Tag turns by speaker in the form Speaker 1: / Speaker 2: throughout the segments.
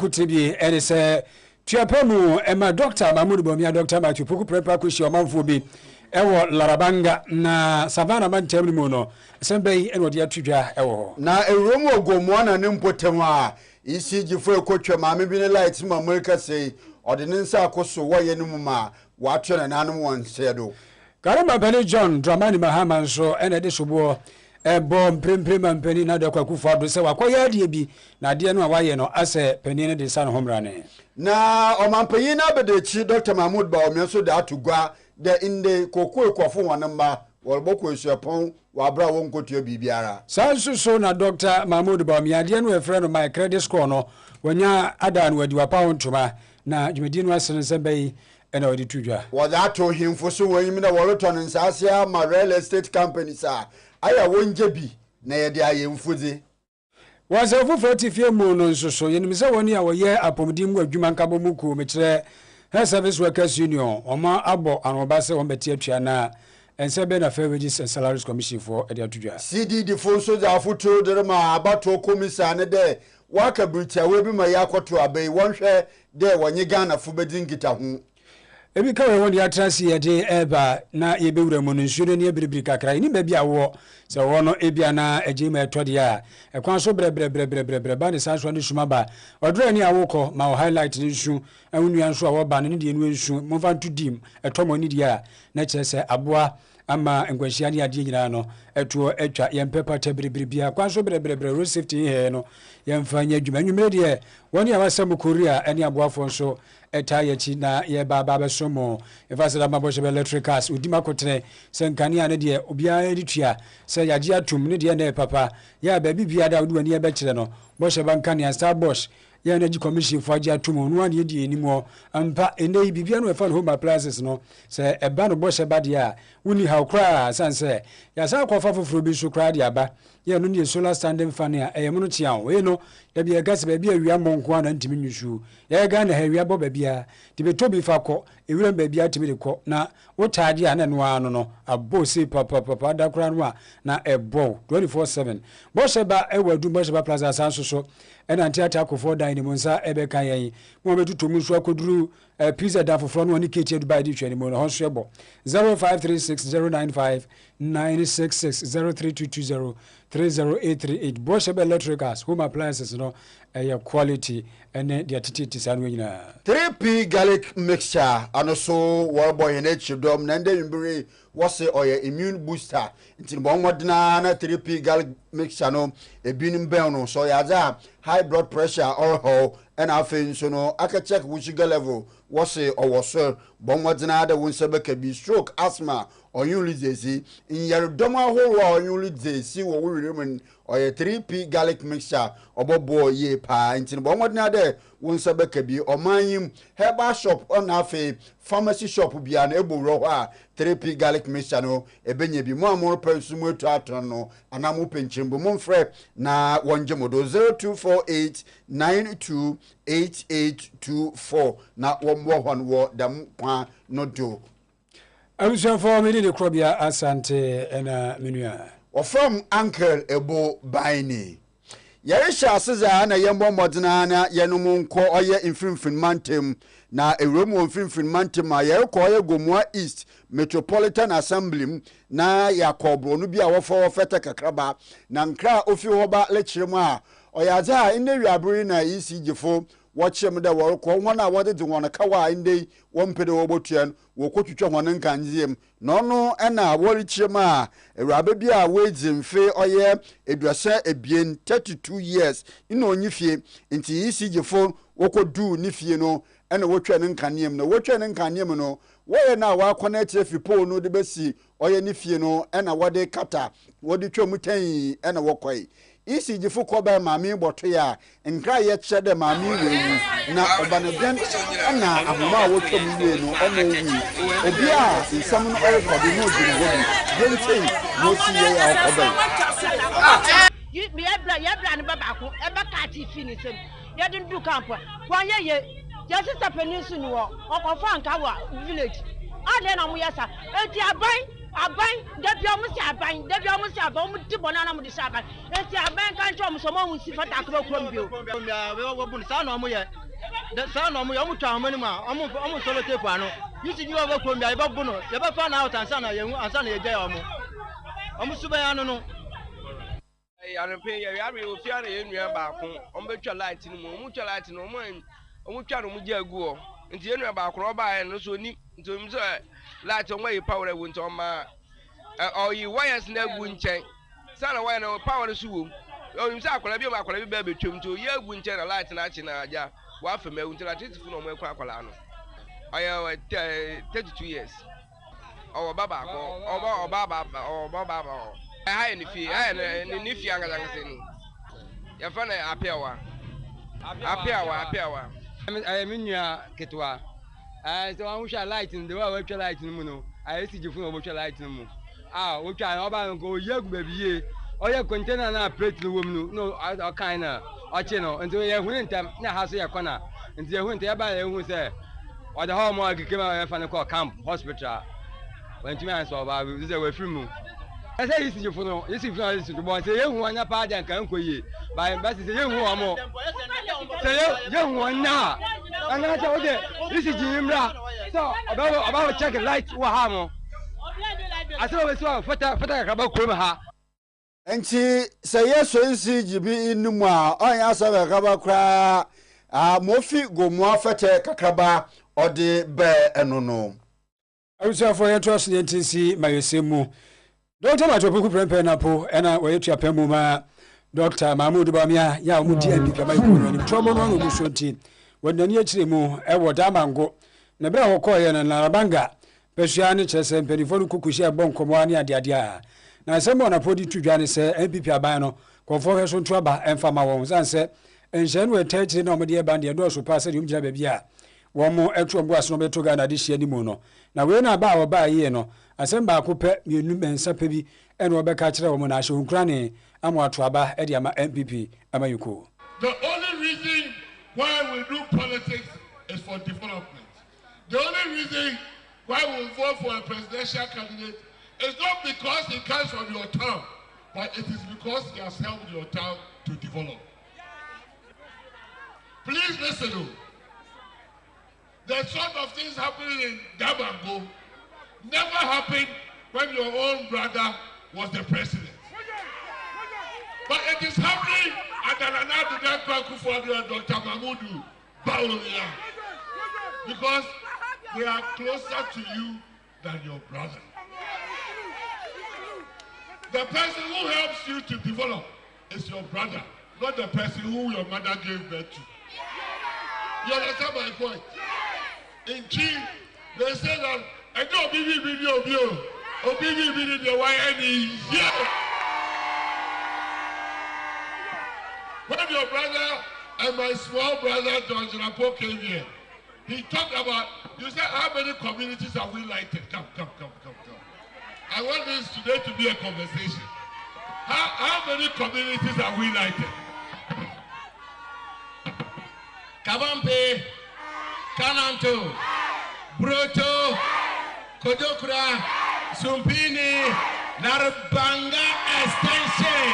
Speaker 1: Kutibi ene se tuapemu ema Dr. Mahmoud Bomia Dr. Matthew Poku prepa kushi omanfo bi ewo Larabanga na Savannah mantam mu no sembe ene odi atudwa ewo
Speaker 2: na ewromu ogomo na ne mpotem a isi gifo ekotwa maame bi ne light ma America sei odi ne nsa akoso wo ye ne mu ma wa atwe na nanom won sedo
Speaker 1: Karama Bani John Dramani Mahama nso ene de sobo bom premprema mpani na de kwakufa do se wakoya de bi na de no awaye no ase pani ne de san homrane
Speaker 2: na omampanyi na bedechi Dr. Mahmoud ba omienso de atugwa de inde koku ekofo wanamba wolboko esuapon wabra won kotua bibiara
Speaker 1: sansuso na Dr. Mahmoud ba omia de no efre no my credit score no wanya adan wadi wa pound tuma na dwumedi no asene sembai ena wadi tudwa
Speaker 2: wadato himfo so wanyim na woroton nsasia ma real estate companies a aya wonje bi na yede ayemfuze
Speaker 1: wasafu fatifie mu no nsoso yenim se woni a woye apomdim mu adwuma nkabo mu ku mekire health service workers union oma abo anoba se won beti atua na ensebe na fair wages and salaries commission for ede atudwa
Speaker 2: cdd fo so za foto derma abato komisa ne de waka britia we bi ma yakoto abai wonhwe de wonye Ghana fo bedingita ho
Speaker 1: ebi ka we won ya trasi ye de eba na ye bewura mu nsuo ne ebiribiri kakra ni ba bia wo se wono ebia na ejima etode a ekwan so bre ba ne sanso ne suma ba odro ni awoko ma highlight ne nsu enwunua nso a wo ba ne de enu nsu mo fa ntudim etomo ni dia na kyerese aboa ama ngwanhia ne ade nyina no etuo etwa yempepa tabiribiribia kwan so bre road safety he no yemfanya adwuma nwumere de woni awasam Korea ene aboafo nso etayechi na ye baba besomo efasada maboshe be electricals udima kotre senkania ne de obia editua se yaje atum ne de na papa ya ba bibia da woni e be kire no boshe bankania star bosh ya energy commission for aje atum no ane de enimo ampa ene bibia no e fa home appliances no se eba no boshe ba de a woni ha kra sanse ya sa kwa fafoforo bi so kra de aba ya no ne solar standing fan a eyemo tia we no da bia gas ba bia wia monko na ntimi nyusu ya ga na ha wia bo ba bia de betobi fa ko ewura ba bia timi de ko na wotade a na no ano no abo se papa da kra no a na ebo 24/7 bo se ba ewadu bo se ba plaza sanso so ena antiata akofo dan ni monsa ebe kan yen mo betuto mu so akoduru pizza da foforo no ni kechi Dubai di twani mo no ho so ebo 0536095966 0322030838 Bosch Electricals home appliances no quality and the attitude san wina
Speaker 2: 3p garlic mixture anoso warboy en echidom nande yimbiri wose oye immune booster ntin bo modna na 3p garlic mixture no ebinim ben no so yaza high blood pressure or and afen so no aka check sugar level wose owoso bo modna da wonse ka bi stroke asthma oyun lizesi in yar doma ho oyun lizesi wo wiremun oye 3p garlic mixture obobo ye pa ntin bo modna de wonse ka bi omanyim herbal shop on afe pharmacy shop bia na ebowro ho a 3p garlic mixture no ebenye bi mo amoro pensumu etu atron no anamu penchimbo mo mfre na wonje modo 0248928824 na womwo hon wo dam kwa no do
Speaker 1: Abusia for me de Krobea Asante ena menua
Speaker 2: from Uncle Ebo Biney Yarisha aseza na yembo modena na yenumu nko oye infrinfin mantem na ewromu infrinfin mantem a yerko oye Gomua East Metropolitan Assembly na yakobro no bia wofo fete kakraba na nkra ofi hoba lechiremu a oyaza inde wiabiri na ECG4 watchem da worko wona wode de wona kawa inde wompede wobotuan wokotwetwa hono nkanziem no no ena worichema ewrabe bia wedzimfe oye eduasa ebien 32 years ina onyifie nti ECG4 wokodu nifie no ena wotwa ne nkaniem no wotwa ne nkaniem no woye na wa connect fipo no de besi oye nifie no ena wode kata wode twamtan ena wokoi ECG4 koba mami boto ya nkra ye che de mami wewu na obaneben na ahoma wotwa mu we no omo wi obi a nsam no oye ko de no di gobi yentin no si ye ya okoba
Speaker 3: you be ebra ne baba ko e ba ka ti finish ye din du camp wan ye sister penisu ni wo okofa nka wa village ade na mu yesa enti aban Aban, Debbie almost aban, Debbie almost aban, Tibonana Mudisaban. It's a man can't show some more see for Taco Crumbio.
Speaker 4: The son of my own town, almost solo tapano. You see, you have a Crumbia, Bono, you ever found out and son of you, and son of your almost Subayano. I don't pay you, Fiana in your back, on better light in the moon, much light in the moon, and we try to move your go. In the end about Krobea and also need to himself light on way power went on my or you wires never win chain. Son of wine or power soon. Oh, himself, I be my baby to your winter light and action. What for me until I did for no Quacolano. I have 32 years. Or Baba or Baba. I ain't if you if younger than saying. Your father appear. I am in your Ketua. I don't wish I light in the world, light in the moon. I see you from a light in the moon. Ah, which I about go young baby. Or your container and I plate the woman. No, I kind of. Or channel until you went to the house of corner. Until you went there by who say, or the home came out and call camp hospital. When 2 months of our visit were free moon. I say, this is your phone. This is the boy. Say, you want a party and come for you. By Bessie, you want more. Say, you want now. And I told you, this is Jim. So, about checking lights, what harm? I saw it so for about Krobea.
Speaker 2: Enti say yes so isi jibi inu a onya sabe kaba kra mofi gomu afete kakraba ode be enono
Speaker 1: awusa for your trust ntinsi mayesemu Dr. Matopoku prempe na po ena wayetua pemu ma Dr. Mahmoud Bamia ya omudi MPP mayiku ni trobo no no musonti wonani akire mu ewo damango na bra hokoye na narabanga pesua ne kyerese mpenifo kukushi ebonkomo ani ade a na sembo na podi tudwane se MPP aban no konfo heso ntu aba emfama won sanse enhyenu etachiri na omde eba de do so pa se yumgira ba bia wo mo etu ombo aso no beto ga na de hye ni mu no na we na ba oba ye no asemba akopɛ mienu mensa pɛ bi ene obeka kire wo mo na ahye hunkura ne amo ato aba e de ama MPP amayuko.
Speaker 5: The only reason why we do politics is for development. The only reason why we vote for a presidential candidate is not because he comes from your town, but it is because he has helped your town to develop. Please listen to the sort of things happening in Dabango never happened when your own brother was the president. But it is happening at the Nana Kufuor Dr. Mahmoud Bawumia because they are closer to you than your brother. The person who helps you to develop is your brother, not the person who your mother gave birth to. You understand my point? In Chi, they say that I don't believe in you, or believe in the YNE. When your brother and my small brother George Rapo came here, he talked about, you said, how many communities have we lighted? Come. I want this today to be a conversation. How many communities have we lighted? Kabampe, Kananto, Broto, Kodokura, Sumpini, Narabanga Extension.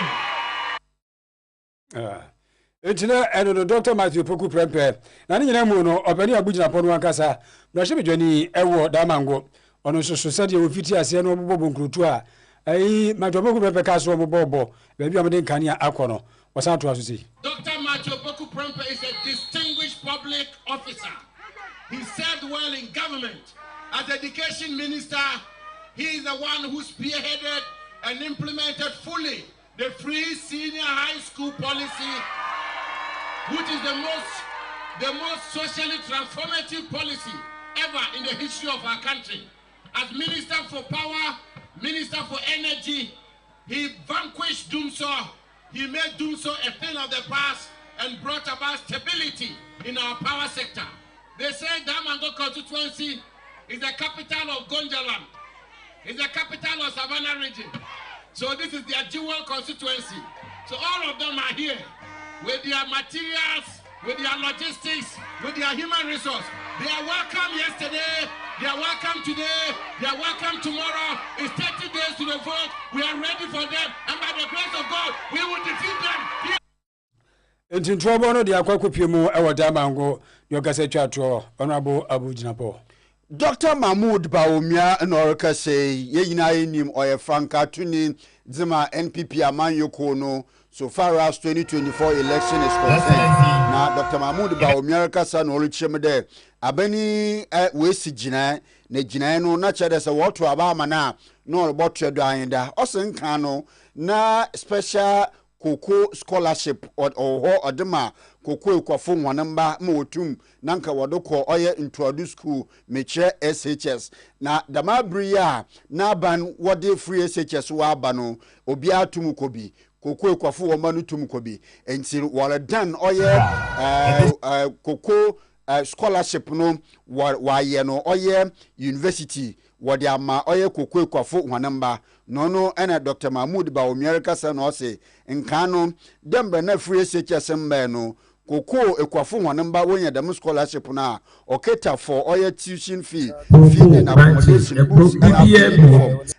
Speaker 1: Etina eno Dr. Matthew Poku prempe na ni nyina mu no obani abugina pono ankasa na hye bedwani ewo damango ono soso sade ofiti ase no bobo nkrutu a ai Matthew Poku prempe kaso bobo ba bi amde nkania akono wasan to asosi.
Speaker 5: Dr. Matthew Poku prempe is a distinguished public officer. He served well in government. As education minister, he is the one who spearheaded and implemented fully the free senior high school policy, which is the most socially transformative policy ever in the history of our country. As Minister for Power, Minister for Energy, he vanquished Doomsaw. He made Doomsaw a thing of the past and brought about stability in our power sector. They say Damango constituency is the capital of Gonjaland. It's the capital of Savannah region. So this is their dual constituency. So all of them are here with their materials, with their logistics, with their human resource. They are welcome yesterday, they are welcome today, they are welcome tomorrow. It's 30 God, we will defeat them.
Speaker 1: Ntintrobo no de akwakopie mu e woda mango yo kase twato honorable Abu Jinapo.
Speaker 2: Dr. Mahmoud Bawumia Norka say ye yina enim oye Franka Tuni Zima NPP Amanyoko no so far as 2024 election is concerned. Now Dr. Mahmoud Bawumia kasa no richem de abani we si gina ne gina no na chede se woto aba mana no robotwe do ayenda osenka no na special Koko scholarship or odema koko ekwafo nwanamba ma otum nanka wodoko oye introduce school meche SHS na damabri ya na ban wode free SHS wa aba no obi atum kobi koko ekwafo wo manu tum kobi enti wala dan oye koko scholarship no wa ye no oye university wode ama oye koko ekwafo nwanamba no ena Dr. Mahmoud Bawumia kasa no se nkano dembe na free SHS mba no koko ekwafo nwanamba wonya dem scholarship na oketa for oye tuition fee na accommodation books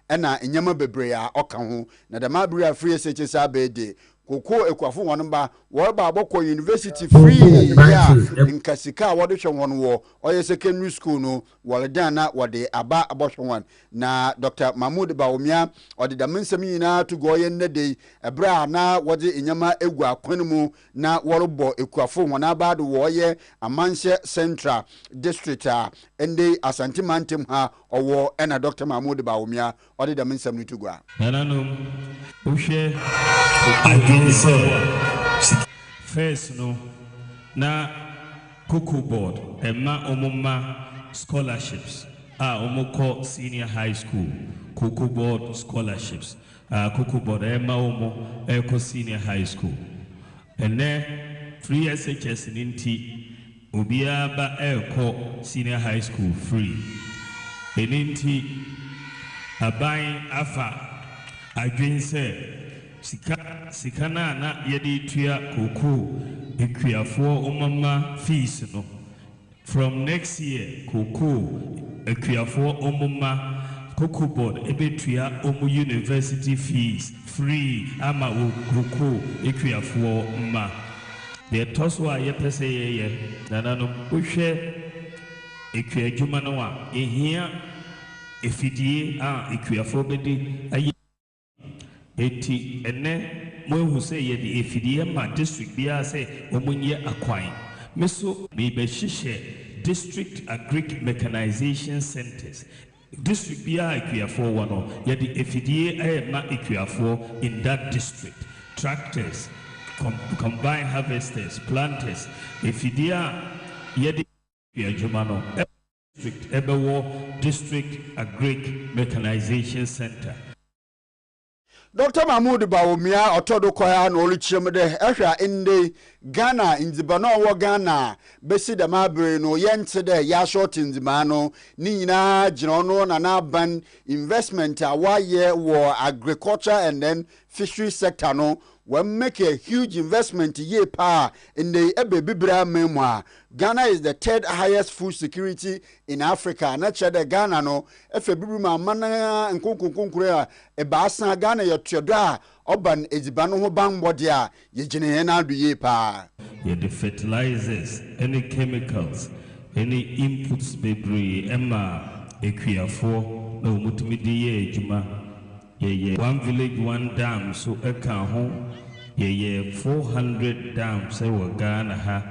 Speaker 2: ena enyama bebre a oka ho na dem abria free SHS abede koko ekwafo nwanamba wo ba aboko university free ya nkasika wode hwe won wo oye secondary school no wale na wode aba abohwe na Dr. Mahmoud Bawumia ode da mensem yina to go ye nnede ebra na wode enyama egu akwanmu na worbo ekwafo nwana ba do wo ye Amanhye Central District ende Asante Mantem ha owo ena Dr. Mahmoud Bawumia ode da mensem ni to go
Speaker 6: nanano uhwe first no na Cocoa Board emma omuma scholarships omoko senior high school Cocoa Board scholarships Cocoa Board emma omo eko senior high school ene free SHS ninti obia ba eko senior high school free eninti aban afa adwense sikana na yedi tuya koko ekwiafo omama fees no from next year koko ekwiafo omama Cocoa Board ebetuya omu university fees free ama koko ekwiafo ma de toswa yepese ye nanano ohwe ekwiadwuma no a ehia efidie ekwiafo bedi eti ene mwehu se ye di efidie ma district bia se omunye akwan meso me be hihye district agric mechanization centers district bia ekwiafo wono ye di efidie ma ekwiafo in that district tractors combined harvesters planters efidie ye di ekwiadwuma no district ebewo district agric mechanization center.
Speaker 2: Dr. Mahmoud Bawumia otodo koya no oluchemde ehwa inde Ghana inzibano wo Ghana besi da mabre no yente de ya short inzimano ni nyina gino no na ban investment awaye wo agriculture and then fishery sector no we make a huge investment ye pa in the ebebibra memwa. Ghana is the third highest food security in Africa. Na chede Ghana no efebibru ma mana nkonkonkure e baasa Ghana ye tioda oban ezibano ho banbode a ye gine na adu ye pa.
Speaker 6: Ye the fertilizers, any chemicals, any inputs bebre emma ekwiafo na omutumi de ye ejuma. Ye one village one dam so eka ho ye 400 dams e wo Ghana ha.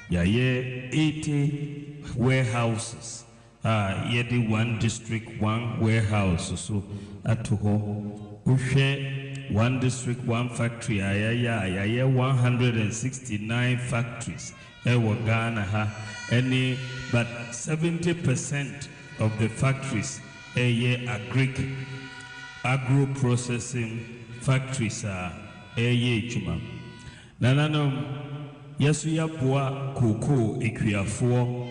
Speaker 6: Ye 80 warehouses. Ye the one district one warehouse so atuho. Ushe one district one factory. Ye 169 factories. Ewa Ghana ha. Any but 70% of the factories ye agro processing factories ye chuma. Nanano. Yesu ya bua koko ekwiafo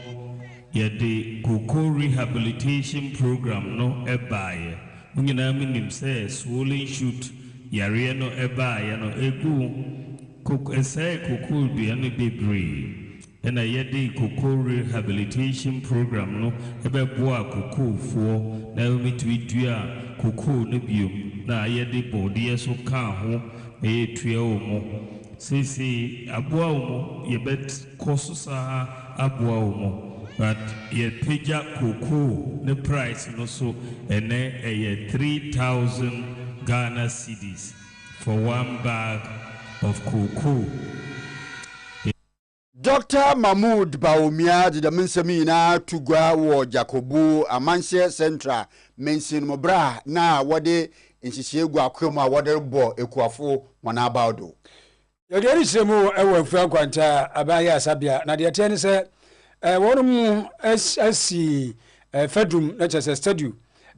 Speaker 6: ye de koko rehabilitation program no ebaye munyina minim se swollen shoot yare no ebaye no egu koko ese koko dua no bebre ena ye de koko rehabilitation program no ebeboa koko fo na omitwi dua koko no biom na ye de body so ka ho tua omo sisi aboa omo ye bet kosusa aboa omo but ye pija cocoa the price no so ene 3,000 Ghana cedis for one bag of cocoa.
Speaker 2: Dr. Mahmoud Baumia de Minsemi na tugwa wo Jacobu Amansie Central mention mobra na wode insisi egu akwema wode bo ekuafo wana abaudo.
Speaker 1: Yodi semu ewo fua kwanta abaya asabia na de tene se wonum asi fedum na chese stadium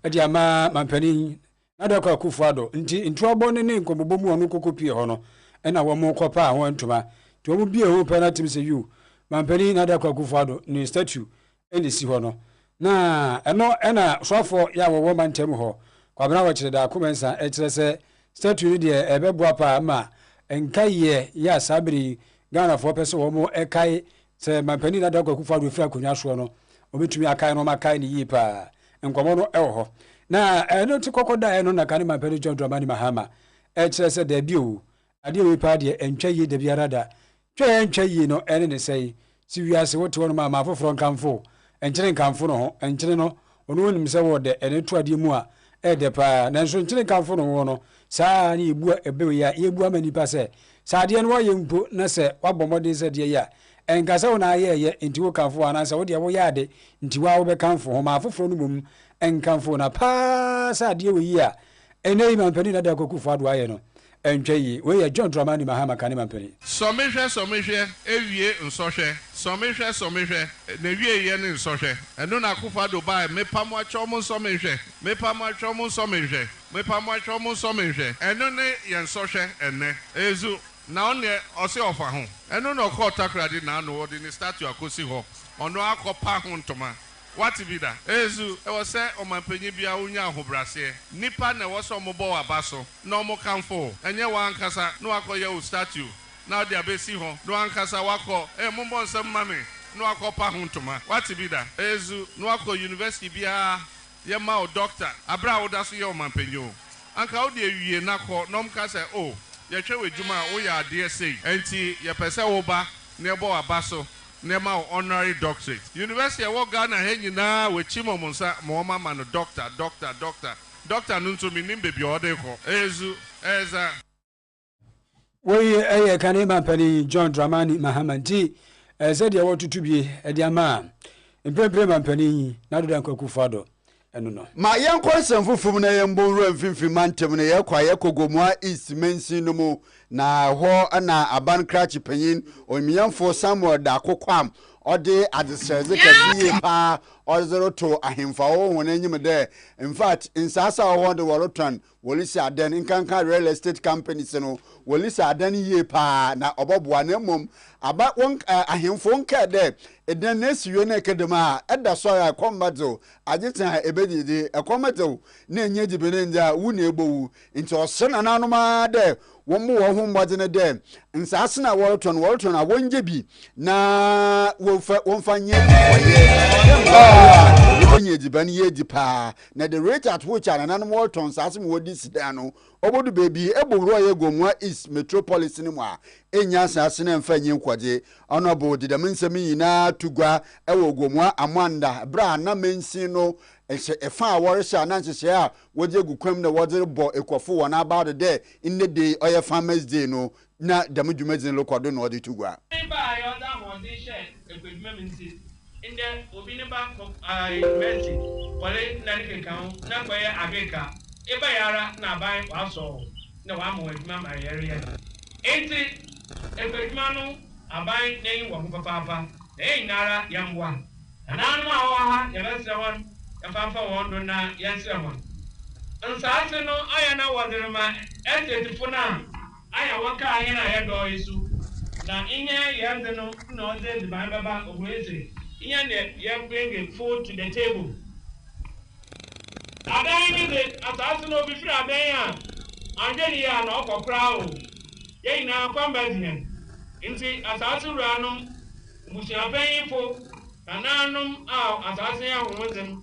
Speaker 1: e ama mampani na de kwa kufuado nti ntuobo ne nkobobomu onu kokopie ho no na wo mo kopa ho ntuma to wo bie ho penalty se you mampani na de kwa kufuado ni statue eni si ho no na ena sofo ya wo mantem ho kwabena wo kire da komensa e kire se statue ni de ebeboa pa ma enkaye ya sabri Ghana for person wo mo ekai se mampani na de kwa kufuado fira konwa so no obetumi akai no makai ni yipa enkomo no ewo ho na eno ti kokoda eno na kan mampani John Dramani Mahama e kire se da bio ade we pa de entwaye da biara da twa entwaye no ene ne sei si wiase wote wono ma afoforo nkamfo enkyere nkamfo no ho enkyere no ono wonim se wo de ene to ade mu a e de pa na nso enkyere nkamfo no ho no saa ni ebu ebe ya ebu amani pa se saa de no wa yempo na se wabomode se de ya enkasa wo na ye enti wo kamfo ana se wo de wo ya de enti wa wo be kamfo ho ma afoforo no mum enkamfo na pa saa de we yi a ene mampani na da kokufu ado aye no entwayi we ya John Dramani Mahama kan mampani
Speaker 5: somehwe ewie nsɔhwɛ na wie ye ne nsɔhwɛ eno na akufa do ba mepamo atwom nsɔmehwɛ eno ne ye nsɔhwɛ enne ezu na onye ose ofa ho eno na okotakrade na no odi ni statue akosi ho ono akopa ho ntoma what be that ezu e was say omampanyi bia onya ahobrase nipa na wo so mobo abaso na omo kamfo enye wa ankasa no akoye o statue na dia besi ho no ankasa wako mombo nsem mame no akopa ho ntoma what be that ezu no akọ university bia ye ma o doctor abra wo da so ye omampanyi o anka wo de awie na kọ no mkasa o ye hwe wadwuma wo ya ade sei enti ye pese wo ba na ebo abaso Nema honorary doctorate. University of Ghana henyina we chimo monsa moma man doctor. Doctor nunto mi nimbe bi ode ko. Ezu eza.
Speaker 1: We kanema pani John Dramani Mahama nti said ya wotutu bi e dia ma. Emprempre mampani na do dan kwakufado. Eno no. Ma
Speaker 2: yankon sanfufum na yembo nru mfimfim mantem na ye kwa ye kogomua East Mensi no mu na ho na aban krachi panyin omiyamfo Samuel da kokwam ode adeseze kasiye pa ozero to ahemfa wo wonanyim de in fact insasa ho de woroton wolisi aden nkanka real estate companies no wolisi aden ye pa na oboboa na mom aba won ahemfo nka de eden nesiwe na kedema eda so ya kombadzo agitan ebedidi ekomadzo na enye dibene nja wu na egbowu nti osena nanoma de womu wo ho mbode ne de nsase na woroton a wonje bi na wonfa nye onye dibane ye dipa na the rate at which ananom woroton sase mo wodi sidano obodu baby ebowro ye gomwa East Metropolis ni mo a enya sase na mfa nye nkwaje honorable didamensemi nyina tugwa ewo gomwa Amanda bra na mensi no efa aworesha na nhyehyɛ a wodi egukwam na wodi bo ekofo won about the day in the day oya farmers day no na dam dwumadin lokodo na wodi tugwa
Speaker 7: ba yo da ho di share ekwedwuma minti in the obi ne ba menti wale na nke kan na kwaye ageka eba yara na ban waso na wa mo adwuma ma yare enti ekwedwuma no aban na yi wo papa nara yamwa ananu awa ya bese won Fanfa wondo na yanse ho. Nsase no aya na wodirema etetifuna aya waka aya na yedo isu. Na inye yande no na oze di baba ogweze. Inye ne ye bring food to the table. Adan ni de asase no bifiri adan ya. Anje ni ya na okokra o. Ye na kwamba dine. Nti asase ru anu musuaban fo kananum a asase ya homozem.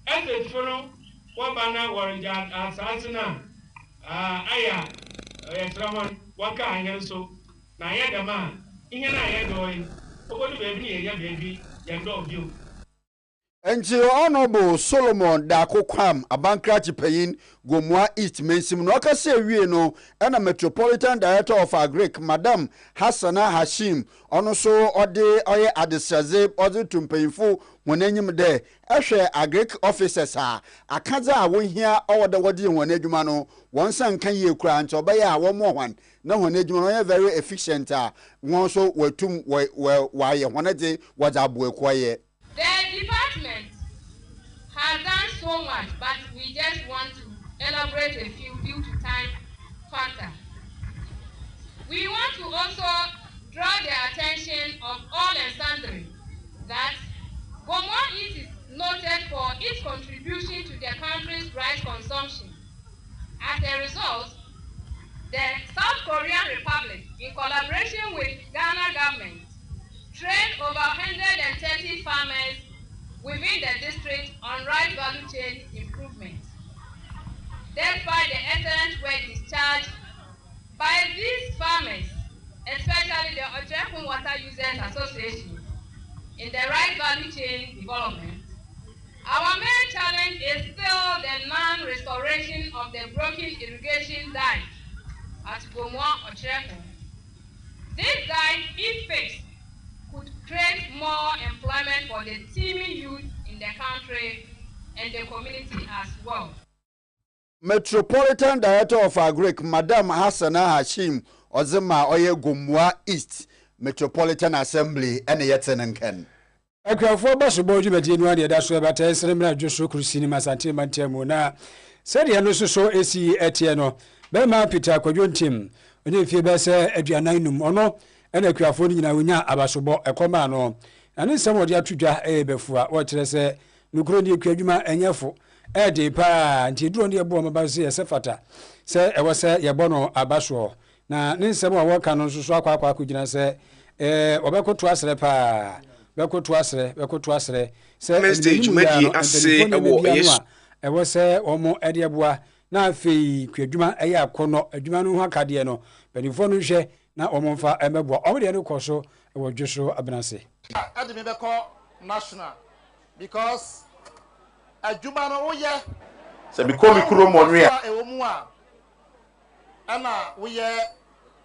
Speaker 7: Ese funo wabana warja asasina aya Tramon, one kind so. Now, I had a man, in an eye going, over the baby, a baby, young dog you.
Speaker 2: Nti Honorable Solomon Dakokwam Abankrachi Payin Gomwa East Mensim no akase awie no na Metropolitan Director of Agric Madam Hassana Hashim ono so ode oye adesaze ode tumpayinfo wonanyim de ehwe agric officers a akaza a wonhia owode wode won adwuma no wonsan kan ye kura nti obaye a wo mo hwan na won adwuma no very efficient a won so watum waye honade wode aboekoye.
Speaker 8: The department has done so much, but we just want to elaborate a few due to time factor. We want to also draw the attention of all and sundry that Gomwa is noted for its contribution to the country's rice consumption. As a result, the South Korean Republic, in collaboration with Ghana government, trained over 130 farmers within the district on rice value chain improvement. Despite the excellent work discharged by these farmers, especially the Ochekun Water Users Association, in the rice value chain development, our main challenge is still the non-restoration of the broken irrigation dike at Gomwa Ochekun. This dike, if fixed, could create more employment for the teeming youth in the country and the community as well.
Speaker 2: Metropolitan Director of Agric Madam Hassana Hashim Ozema Oye Gomwa East Metropolitan Assembly ene yetenenken.
Speaker 1: Akwafo basobo djumadi no ade da so bata esremna dwoso krusini masante mantemu na sede no so esi etie no be ma Peter Kwadwontim onye fie be se aduanan num ono ena akwafo ni nyina wonya abasobo ekoma no ane nsem ode atudwa ebefua wo kire se nukuro ni akwadwuma enyefo ede pa nti duro ne ebo mabase yesefata se ewo se yebono abaso na ne nsem a woka no so akwa akugina se obekoto asre pa bekoto asre se
Speaker 9: message magi ase ewo yes
Speaker 1: ewo se omo ede eboa na afei kwadwuma eye akono adwuma no ho akade no benifo no hwe na omomfa emeboa omde no koso ewo dwoso abenase
Speaker 10: ade me beko national because adwuma no wo ye
Speaker 9: se biko mi kuro monwe
Speaker 10: ewo mu a ana wo ye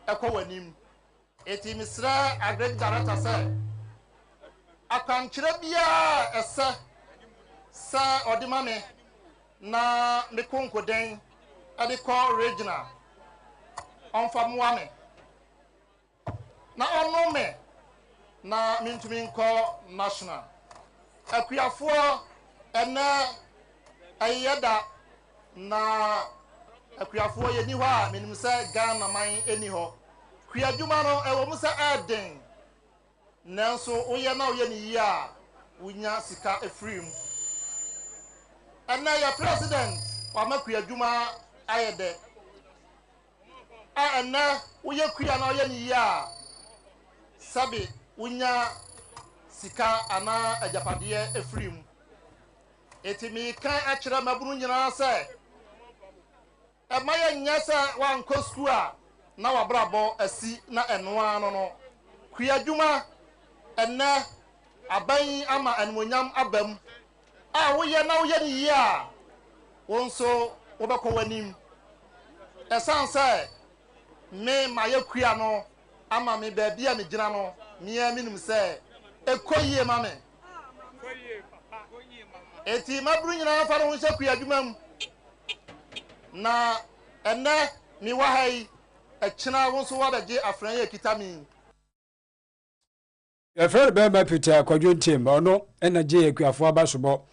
Speaker 10: ekwanim eti misra agric director say akankyere bia ese sa odimame na me konkoden ade ko regional onfa muame na ono me na mintumi nko national akuafo ene ayeda na akuafo ye ni ho a menim se Ghana man eni ho kuadwuma no ewo mu se eden nanso oye na oye ni ya wunya sika efrim ene ya president wa makuadwuma ayede ene oye kuya na oye ni ya sabi wunya sika ana ajapade efrim etimi kan akira mabunu nyina se e maye nyasa wa nko school a na wabrabo asi na enoa no kuadwuma enne aban ama anmonyam abam a woye na woye ni yi a wonso wobekọ wanim esanse me maye kua no ama me baabi a me gina no me minum se ekoyie ma me eti mabru nyina fa no hye kua adwumam na enne mi wahai echina wonso wabege afran ye kitami
Speaker 1: Efere bema Peter Kwadwontim ono ena je akuafo abasobo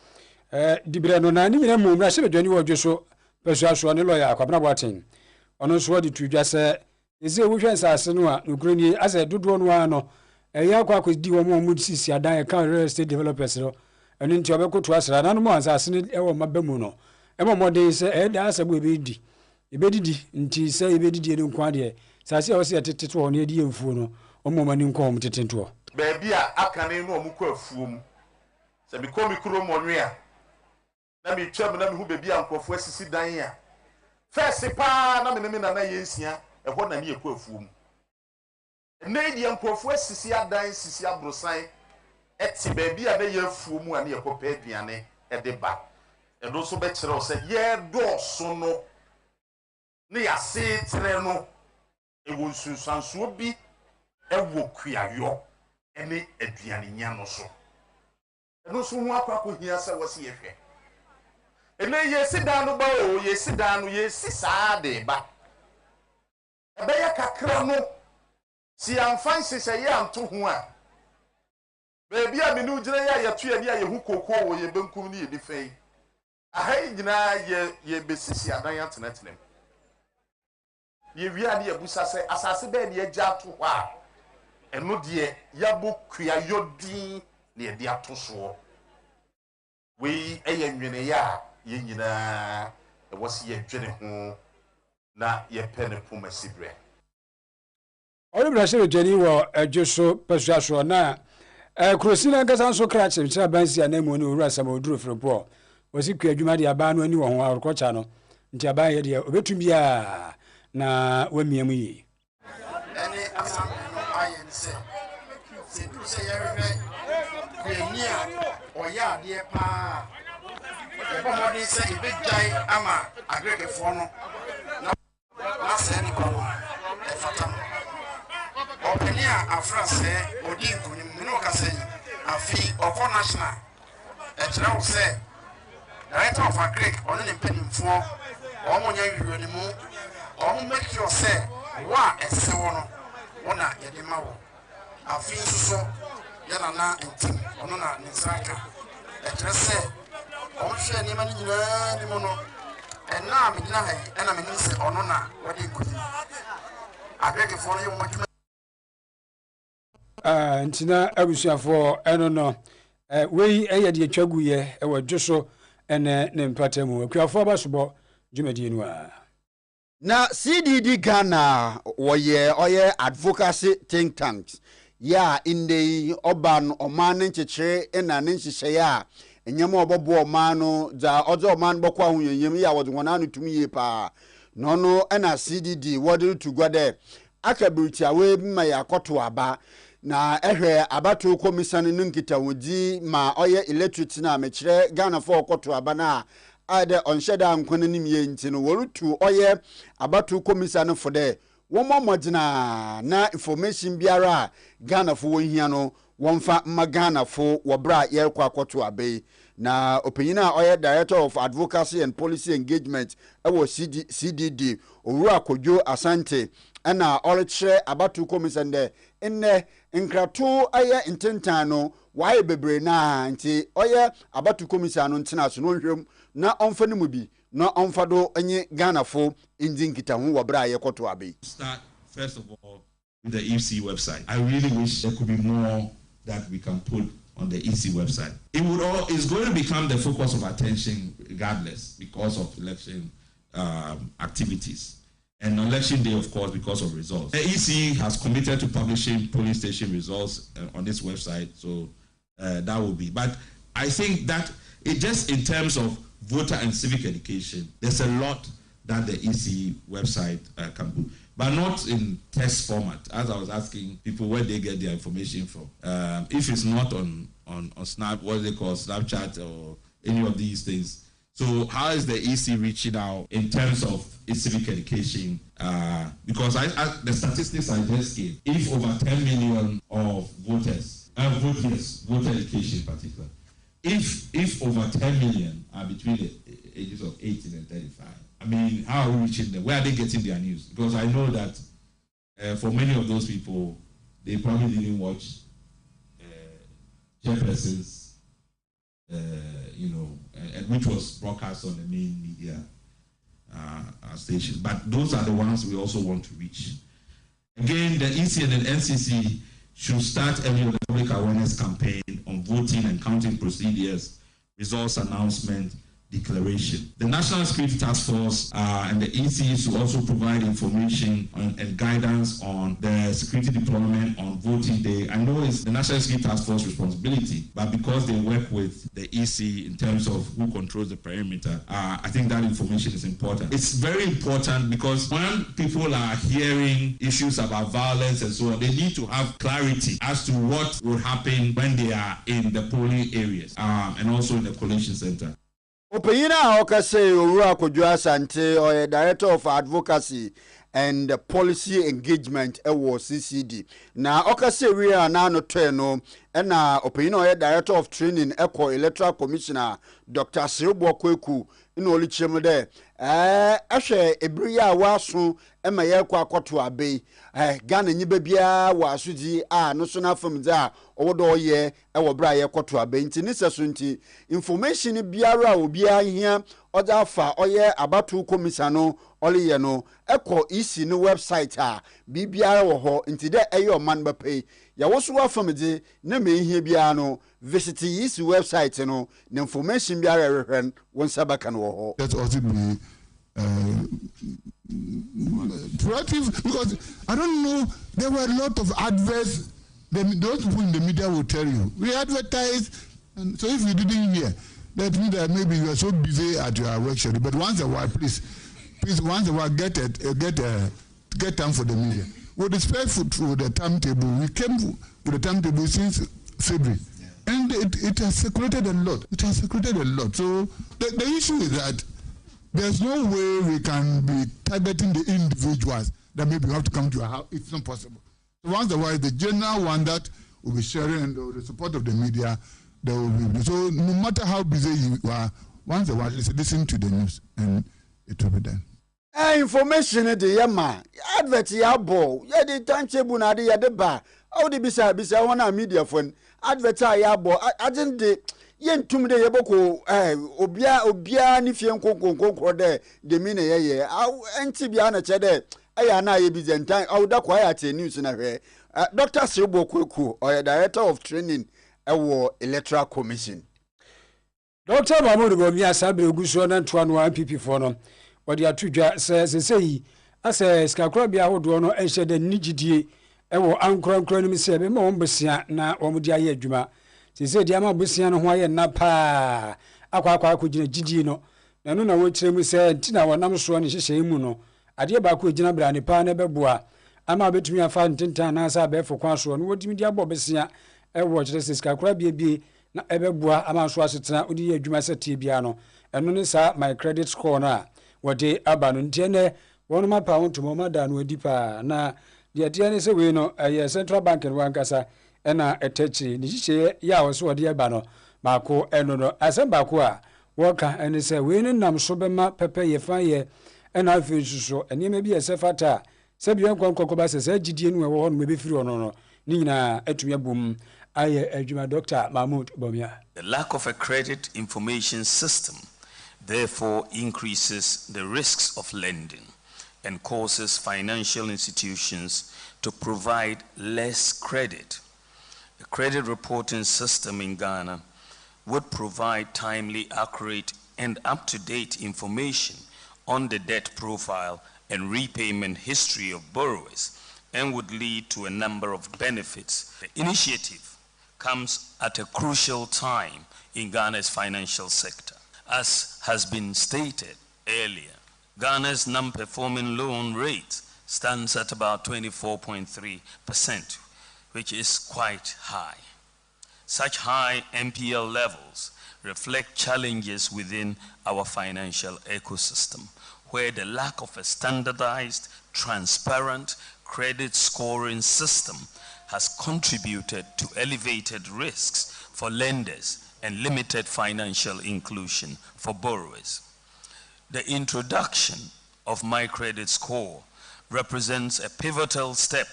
Speaker 1: dibire no na ni nyina mu mra se bedwani wo dwoso peso aso ne lawyer akwabna boaten ono so di tudwa se eze wohwe nsase no a nukroni ase dodo no ano eya akwa di wo mu sisi adan ka real estate developers no eno nti obekoto asra na no mo ansase ne ewo mabamu no emo mode se eda asabu ebedidi nti se ebedidi ne nkwa de sase a wo se tetete ho ne edi emfuo no omo mani nkwa ho tetento
Speaker 9: baby a akane no omukọ afuom se biko mi kuro monwe a na mi twam na mi hu baby a nkofo asisi dan a first pa na me na yensia ɛhɔ na ne yɛkɔ afuom ɛnɛ deɛ nkurɔfoɔ asisi adan sisi aborosan ɛte baabi a bɛyɛ afuom a ne yɛkɔpɛ aduane ɛde ba ɛno nso bɛkyerɛ wo sɛ yɛdɔɔso no ne yɛase tere no ɛwɔ nsunsuansoɔ bi ɛwɔ kuayɔ ɛne aduane nya no so ɛno nso ho akɔhia sɛ wɔsi yɛhwɛ ɛnɛ yɛsi dan no ba o yɛsi dan no yɛsi saa de ba ɛbɛyɛ kakra no si amfa nhyehyɛeɛ anto ho a baabi a mene wogyina yɛ a yɛto yɛne a yɛhu kookoo wɔ yɛ benkum ne yɛ nifa yi aha yi nyinaa yɛbɛsisi adan atenatenam yɛwie a ne yɛbusa sɛ asase bɛɛ ne yɛgya ato hɔ a ɛno deɛ yɛabɔ kuayɔ din ne yɛde ato soɔ wei ɛyɛ nweneyɛ a yɛn nyinaa ɛwɔ sɛ yɛdwene ho na yɛpɛ ne poma sibrɛ
Speaker 1: ɔre bra hyɛ gyani wɔ adwo so pasua so na kurosi na nkasa nso kra kyerɛkyerɛ bansi a na mu ne owura sam oduro frɛpo wɔsi kua adwuma de aba no ani wɔ ho arokɔkya no nti aba yɛ deɛ obetumi a na wamiam yi
Speaker 10: ɛne asam no ayɛ sɛ sɛ du sɛ yɛrehwɛ kuani a ɔyɛ adeɛ paa ɛbɔmmɔden sɛ ɛbɛgyae ama agrekefoɔ no na sɛ ne kɔ no ɛfata no ɔpani a afra sɛ ɔdi nkonim ne ɔka sɛ afei ɔkɔ national ɛkyerɛ wo sɛ director of agric ɔne ne mpanimfoɔ ɔmo nyɛ nhwehwɛ ne mu ɔmo make sure sɛ wo a ɛsɛ wɔ no wo na yɛde ma wo afei nso so yɛnana ntim ɔno na ne nsa aka ɛkyerɛ sɛ ɔmo hwɛ nneɛma no nyinaa ne mu no ɛna a megyina ha yi ɛna menim sɛ ɔno na wɔde nkonim agricefoɔ no yɛ wɔn adwuma
Speaker 1: ntina abusuafoɔ ɛno no wei ɛyɛ deɛ twa gu yɛ ɛwɔ dwo so ɛne ne mpata mu akuafoɔ basobɔ dwumadie no a
Speaker 2: na CDD Ghana ɔyɛ advocacy think tanks ya inde oban oman nkyekere na ne nhyehyɛ a enyama obobo oman no za ozo oman bokwa ahoyem ya wode wona no tumi ye pa no no na CDD wode to gwade akabiriti awe ma ya koto aba na ehwe abato commission no nkita wodi ma oye electric na mekire Ghana for koto aba na ade onhyeda nkone nim ye nti no worutu oye abato commission for de womo modina na information biara Ghana fo wohia no wonfa ma Ghana fo wobra ye kwa akoto abai na opinion oye director of advocacy and policy engagement ewo CDD Owura Krobea Asante na orikire abatu commission de enne nkrato aye intentano waye bebre na nti oye abatu commission no ntina so no nhwem na onfa ne mu bi na onfa do enye Ghana fo indi nkita ho wobra ye koto abai.
Speaker 6: Start first of all with the EC website. I really wish there could be more that we can put on the EC website. It's going to become the focus of attention regardless because of election activities. And election day, of course, because of results. The EC has committed to publishing polling station results on its website, so that will be. But I think that it just in terms of voter and civic education, there's a lot that the EC website can do, but not in text format. As I was asking people where they get their information from. If it's not on Snap, what they call Snapchat or any of these things. So how is the EC reaching out in terms of its civic education? Because the statistics I just gave, if over 10 million of voters, voter education in particular, if over 10 million are between the ages of 18 and 35, I mean, how are we reaching them? Where are they getting their news? Because I know that for many of those people, they probably didn't watch chairpersons, and which was broadcast on the main media stations. But those are the ones we also want to reach. Again, the EC and the NCC should start a public awareness campaign on voting and counting procedures, results announcement,
Speaker 11: declaration. The National Security Task Force and the EC will also provide information and guidance on the security deployment on voting day. I know it's the National Security Task Force responsibility, but because they work with the EC in terms of who controls the perimeter, I think that information is important. It's very important because when people are hearing issues about violence and so on, they need to have clarity as to what will happen when they are in the polling areas and also in the collation center.
Speaker 2: Opeyina Okase Owura Krobea Asante, or Director of Advocacy and Policy Engagement CCD. Now Okase we are now no treno and Opeyina Director of Training Electoral Commissioner Dr. Sirbo Kweku in Oli Chemode. Ashe ebriya waso ema ye kwa akoto abe Ghana nyibe bia wasudi no so na fam za owodo ye ewo bra ye koto abe nti ne seso nti information biara obi ahia oda fa oye abatu komisano oliye no eko isi no website bibiara wo ho nti de eyo man ba pay ya wo so wa fam de na me hia bia no visit isi website no na information biara rehwen won sabaka no ho.
Speaker 12: That's also be proactive, because I don't know, there were a lot of adverts. Those people in the media will tell you we advertise, and so if you didn't hear, that means that maybe you are so busy at your workshop. But once a while, please once a while get time for the media. With respect for the timetable, we came with the timetable since February. And it has circulated a lot. So the issue is that there's no way we can be targeting the individuals that maybe have to come to our house. It's not possible. So once in a while, the general one that will be sharing and the support of the media, there will be. So no matter how busy you are, once in a while, listen to the news and it will be done.
Speaker 2: Information de yama advert ya bo ya de timetable na de ya de ba how de bisa wana media phone advert ya bo agende yentum de yeboko obia ni fie nkonkonko de mi na ye enti bia na che de aya na ye bizentan awda kwa ya te news na hwe Dr. Sirbo Kweku, or Director of Training Electoral Commission.
Speaker 1: Dr. Mahmoud Gomia Sabre Guso na 21 PP for no what you are say as a Krobea wodo no enhye de nigidie ewo ankronkron mi se be mo mbesia na omudi aye adwuma se dia ma besia no ho aye na pa akwa akogina gidie no na no na wo kiremu se ntina wonam so ne hyehye mu no ade ba ko gina bra ne pa na beboa ama betumi afa ntintan na sa be fo kwa so no wodimi dia bo besia ewo kire se Krobea bi na ebeboa ama so asetena odi adwuma se tie bia no eno ne sa my credit score na wode abanu ntene wonu mapa wontomo mada no adipa na de atiane se we no central bank no wankasa ena etechi ni hihye ya wo so wode aba no mako eno no asamba ko a woka ene se we ne nam so bema pepe ye fa ye ena afi so enema bi esefata se bi enkonkoko ba se gidie nu wo no be firi ono no ni nyina atumi abom aye adwuma Dr. Mahmoud Bomia.
Speaker 13: The lack of a credit information system therefore increases the risks of lending and causes financial institutions to provide less credit. A credit reporting system in Ghana would provide timely, accurate, and up-to-date information on the debt profile and repayment history of borrowers and would lead to a number of benefits. The initiative comes at a crucial time in Ghana's financial sector. As has been stated earlier, Ghana's non-performing loan rate stands at about 24.3%, which is quite high. Such high NPL levels reflect challenges within our financial ecosystem, where the lack of a standardized, transparent credit scoring system has contributed to elevated risks for lenders and limited financial inclusion for borrowers. The introduction of My Credit Score represents a pivotal step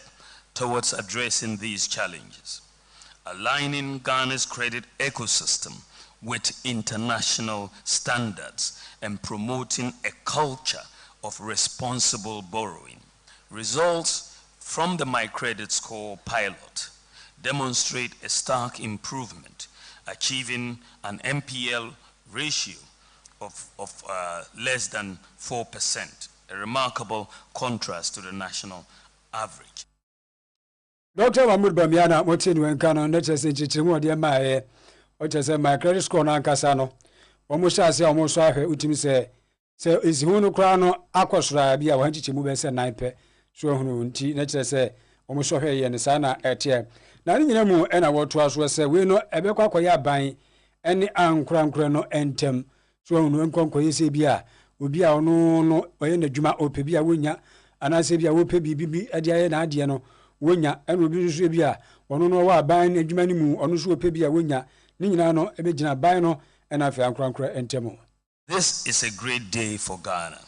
Speaker 13: towards addressing these challenges, aligning Ghana's credit ecosystem with international standards and promoting a culture of responsible borrowing. Results from the My Credit Score pilot demonstrate a stark improvement, achieving an NPL ratio of less than 4%, a remarkable contrast to the national average.
Speaker 1: Dr. Mahmoud Bamiana, Motini Wenkano, Natures in Chichimu, my my credit score and Casano. Almost as I almost saw her, Utim say, is Huno Crano, Aquasra, be a one Chichimu, and 9 so Nature say, almost saw her and Sana at here. Now, in the moon, and I want to ask was say, we know Ebequaya buying any Crano entem, so no Conquest Bia, will be our no, or in the Juma or Pebia Winya, and I say, I will pay BB at the Adiano. Winya and will be Bia, or no why buying a Jumanimu, or no Pebia Winya, Ninano, Ebegina Bino, and I found Crankra and Temo.
Speaker 13: This is a great day for Ghana,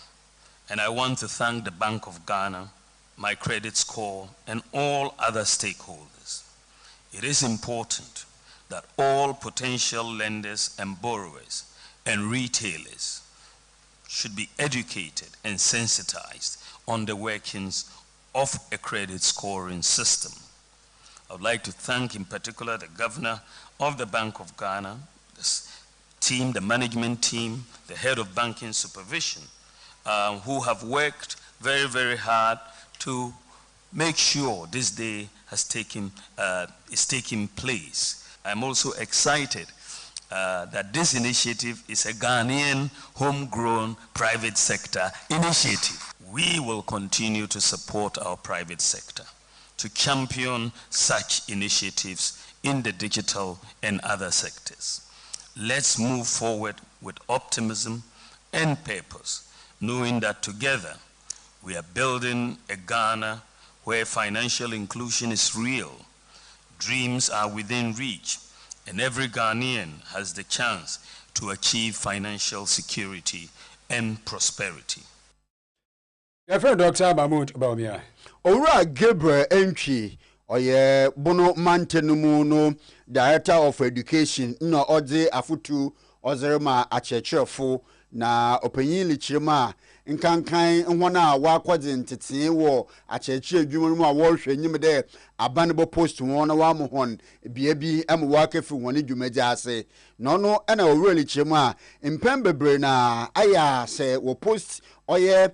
Speaker 13: and I want to thank the Bank of Ghana, my credit score, and all other stakeholders. It is important that all potential lenders and borrowers and retailers should be educated and sensitized on the workings of a credit scoring system. I would like to thank in particular the governor of the Bank of Ghana, this team, the management team, the head of banking supervision, who have worked very, very hard to make sure this day is taking place. I'm also excited that this initiative is a Ghanaian homegrown private sector initiative. We will continue to support our private sector to champion such initiatives in the digital and other sectors. Let's move forward with optimism and purpose, knowing that together we are building a Ghana where financial inclusion is real, dreams are within reach, and every Ghanaian has the chance to achieve financial security and prosperity.
Speaker 1: Your friend Dr. Mahmoud Bamiana.
Speaker 2: Owura Gabriel Entry, oye Bono Mantenumu, Director of Education, no Ode Afutu, Ozerema Achechefo, na Openyin Lichirima, Nkankan, Nwana, Wakwadin, Titi, War, Acheche, Jumuma, Walsh, Nimede, Abanable Post, one Wamuhon, Baby, Wakefu, one Jumejase. No, and I really chima, in Pembebre na, Aya, say, will post. Oye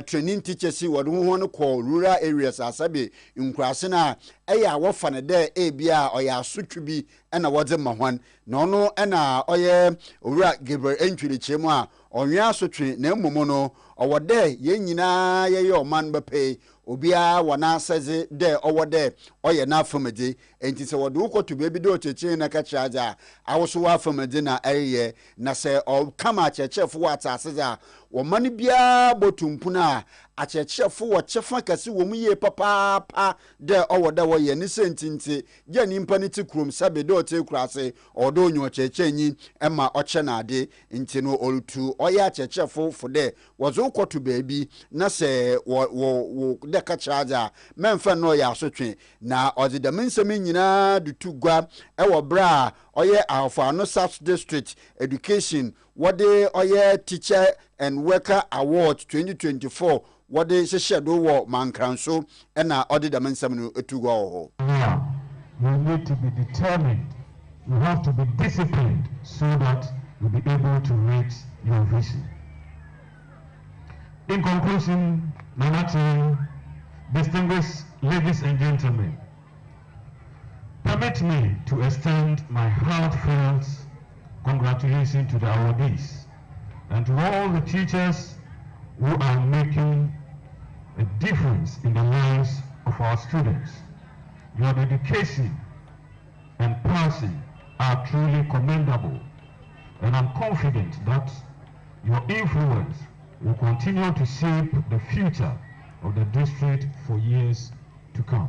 Speaker 2: training teachers who want to call rural areas asabi nkrasena eya wo fa ne de ebia oya sutwi na wodze mahwan no na oye owura Gabriel Entwili chemu a onwea sotwe na mmomo no owode ye nyina ye oman bepe obia wana seze de owode oye na afamede enti se wode ukoto bebi de ocheche na ka chaja awoso wa afamede na eye na se o kama chechefo wata aseza wo mani bia botumpuna achechefo wo chefa kase wo mu ye papa de owode wo ye ni sentinti je ni mpa ni ti krom sabe de ote kurase odo onyo cheche nyi ema oche na ade enti no olutu oya achechefo fode wozo ukoto bebi na se wo de ka chaja memfa no ya asotwe na odi de mensemi nyina dutu gwa ewo bra oye Afano South District Education wode oye Teacher and Worker Award 2024 wode sheshedo wo mankranso na odi de mensemi no etugwa ho.
Speaker 14: You need to be determined. You have to be disciplined so that you'll be able to reach your vision. In conclusion, Manati, distinguished ladies and gentlemen, permit me to extend my heartfelt congratulations to the awardees and to all the teachers who are making a difference in the lives of our students. Your dedication and passion are truly commendable, and I'm confident that your influence will continue to shape the future of the district for years to come.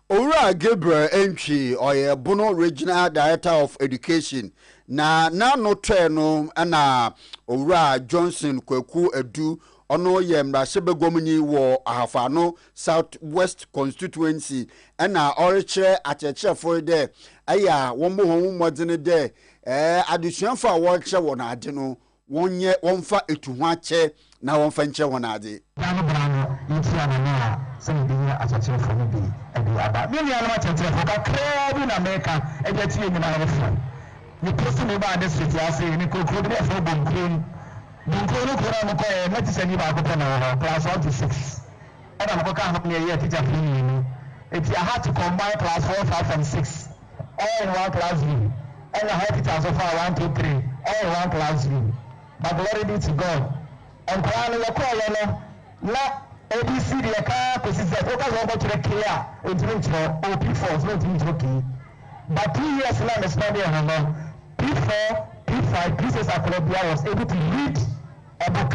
Speaker 2: Owura Gabriel Entry, oye Bono Regional Director of Education, na no treno na Owura Johnson Kweku Edu ono ye mrashebe gomini wo Afano Southwest Constituency na orichere acheche for de aya wombo hom modene de adusuanfo a worche wo na ade no wonye wonfa etuhu ache na wonfa nche wo na ade
Speaker 14: brano yitia na na se ndi ya acheche for no bi e di aba mi ni ala acheche for ka kra bi na meka e je tie nyina refo
Speaker 15: You post me about this city, I say, and you could go there for Bunkun. Bunkun, what is any about class 1 to 6. And I'm going to come here teacher free. It's I had to combine class 4, 5, and 6 all in one class room. And I had teachers so far 1, 2, 3 all in one class room. But glory be to God. And Kwame Yakola, not ABC, the car, because it's the focus of the care, it's P4, not in but 2 years later, P4, P5, Princess Krobea was able to read a book.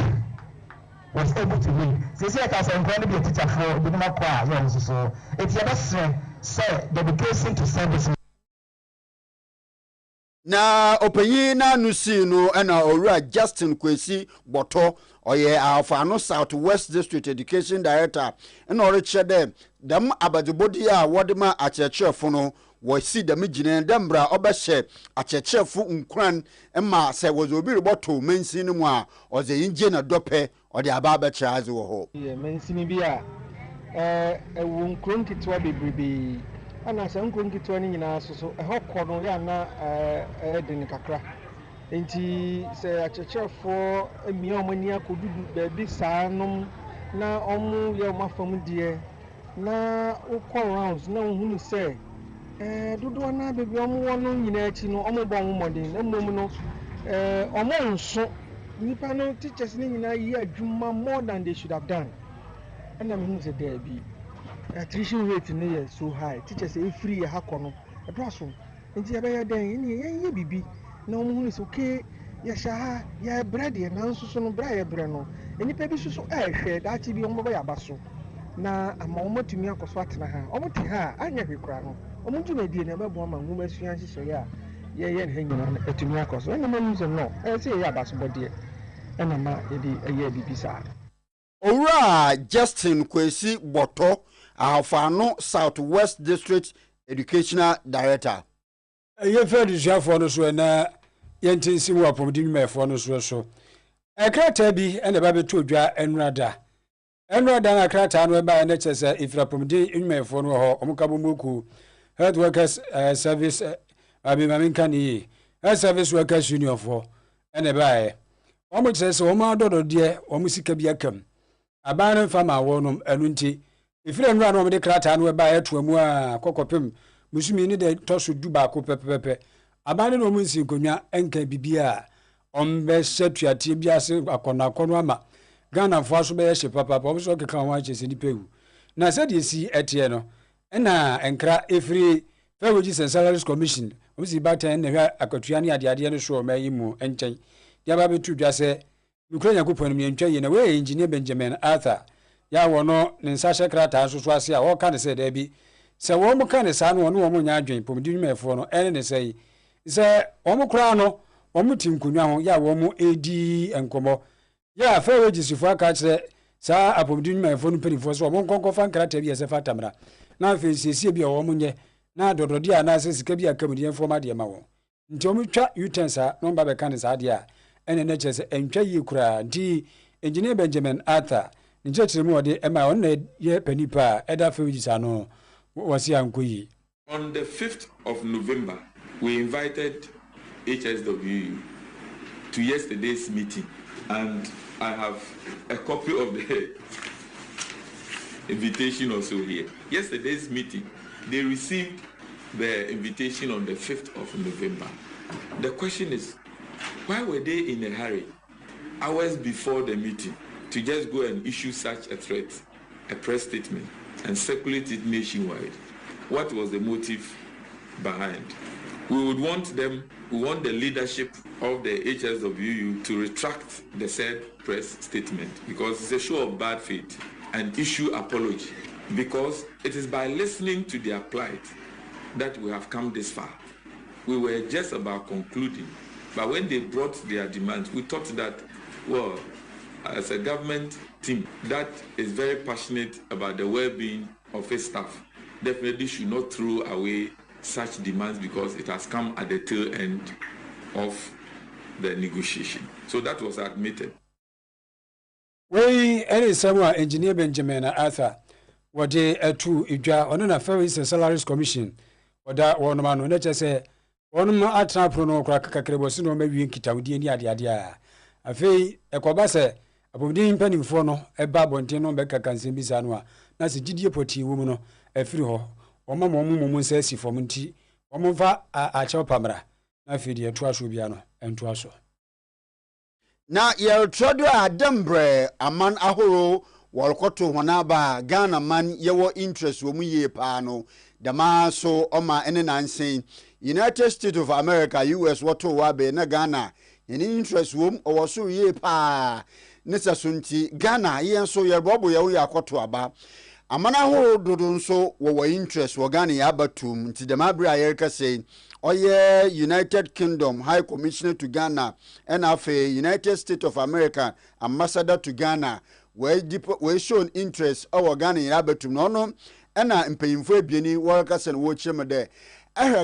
Speaker 15: Was able to read. They say I can be a teacher for the choir. So it's the best say dedication to service.
Speaker 2: Na opanyin na nusi no na owura Justin Kwesi Boto oye Afano South West District Education Director na oriche dem abadibodi a wodema achechefo no wo si dem gine dem bra obehye achechefo nkran ma se wozobi reboto mensi no mu a oze yinje na dope ode aba ba chaze wo ho
Speaker 16: mensi ni bia ewu nkron kitwa bebrebe ana se nkron kitwa ni nyina so ehokọ no ya na edin kakra enti se achechefo emi omani akodudu bebi saanom na omu ye omafam die na ukọ rounds na ohunu se dodo na bebi omu wono nyina achi no omu bon modern na mmom no omu nso nipa no teachers ni nyina yi adwuma more than they should have done and I'm going to say there be attrition rate is so high. Teachers say free a hakono a drasso and the other day in bibi no one is okay. Yasha ya bread and also no bria breno and the baby so share that be on my basso na a moment to me uncle swatna almost her I never crown almost to me never woman who was fiancé so yeah hanging on a tumiacos when the man no I say yeah basso body and I'm a year bibi sad.
Speaker 2: Owura Justin Kwesi Boto Afano South West District Educational Director.
Speaker 1: Ye fed you for no so na yentin si wo apomdi me for no so. Ekrata bi ene ba beto dwa enrada. Enrada na krata no ba na chese ifra pomdi me for no ho omkabo moku health workers service abimamin kani health service workers union for ene ba e. Omo chese o ma dodo de o musika bi akam. Abana fama wonum enunti ifire nura no me krata no ba eto amu a kokopem musumi ni de toso duba ko pepepe abana no mu nsi konwa enka bibia ombe setuatie biase akonakono ama Ghana fo aso be ye papa papa so keka wan chese ni pewu na se de si etie no na enkra efiri Wages and Salaries Commission omsi batan na hwa akatua ne ade no so mayi mu enchen dia ba betu dwa se Ukraine yakopon mi ntwa ye na we engineer Benjamin Arthur ya wono ne nsahye krata asoso ase a wo ka ne se da bi se wo mu ka ne sa no wo mu nya adwen pomdi nwemefo no ene ne sei se wo mu kra no wo mu tinkunwa ho ya wo mu edi enkomo ya fa Wages fo aka kire sa apomdi nwemefo no penifo so wo mu nkonko fa krata bi ese fa tamra na fe siesie bi wo mu nye na dododi ana se sika bi akamudi enfo ma de ma wo nti wo mu twa utensa no ba be ka ne sa de a ene ne chese entwa yi kura ndi engineer Benjamin Arthur nje mu ode ema on na ye panipa eda fa Wages ano wasi ankoyi.
Speaker 17: On the 5th of November we invited HSW to yesterday's meeting and I have a copy of the invitation also here. Yesterday's meeting they received the invitation on the 5th of November. The question is, why were they in a hurry hours before the meeting to just go and issue such a threat, a press statement, and circulate it nationwide? What was the motive behind? We would want them, we want the leadership of the HSWU to retract the said press statement because it's a show of bad faith and issue apology because it is by listening to their plight that we have come this far. We were just about concluding, but when they brought their demands, we thought that, well, as a government team that is very passionate about the well-being of its staff, definitely should not throw away such demands because it has come at the tail end of the negotiation. So that was admitted.
Speaker 1: We any someone engineer Benjamin Arthur what they to idwa on na Wages and Salaries Commission oda one man no say Onum atra pro no kra kakrebo se no ma wi nkitawdi ni ade a afei ekoba se abomdin mpanimfo no eba bonten no beka kansen bisa no a na se gidie poti wo mu no afiri ho oma mo nsa si fom nti omfa a chew pamra na afei de to aso bia no ento aso
Speaker 2: na ye trodo adambre aman ahoro walkoto honaba Ghana man yewo interest wo mu ye pa no dama so oma ene nansen United States of America US wato wa be na Ghana ene interest wo owo so ye pa nisa sunti Ghana yen so ye bobo ye wo yakoto aba amana ho dodo nso wo interest wo Ghana ya batum nti dama bra America say oye United Kingdom High Commissioner to Ghana and afe United States of America Ambassador to Ghana we shown interest our Ghana ya batum no ena mpanyimfo abieni wo kasa no wo cheme de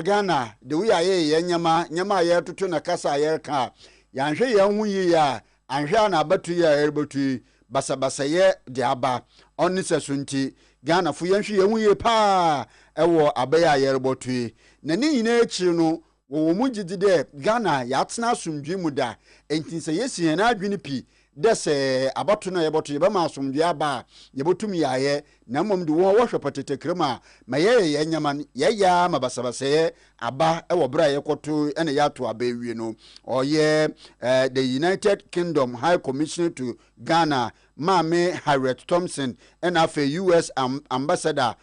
Speaker 2: Ghana the way aye nyama ye toto na kasa ye ka ya nhwe ye hu yi ya anhwe na abatu ya erbatu basabasa ye de aba onni sesunti Ghana fu ye nhwe ye hu yi pa ewo abaya ye erbatu na ni nyina echi no wo mu gidi de Ghana ya tena asumdwe mu da entinse yesi na adwene pi dese abatu na yeboto yeba asumdwe aba yebotum yaye na mom de wo hwepatete krema ma ye nyaman ye ya mabasabase aba ewo bra ye koto ene ya to aba ewie no oye the United Kingdom High Commissioner to Ghana Mame Harriet Thompson and afa US Ambassador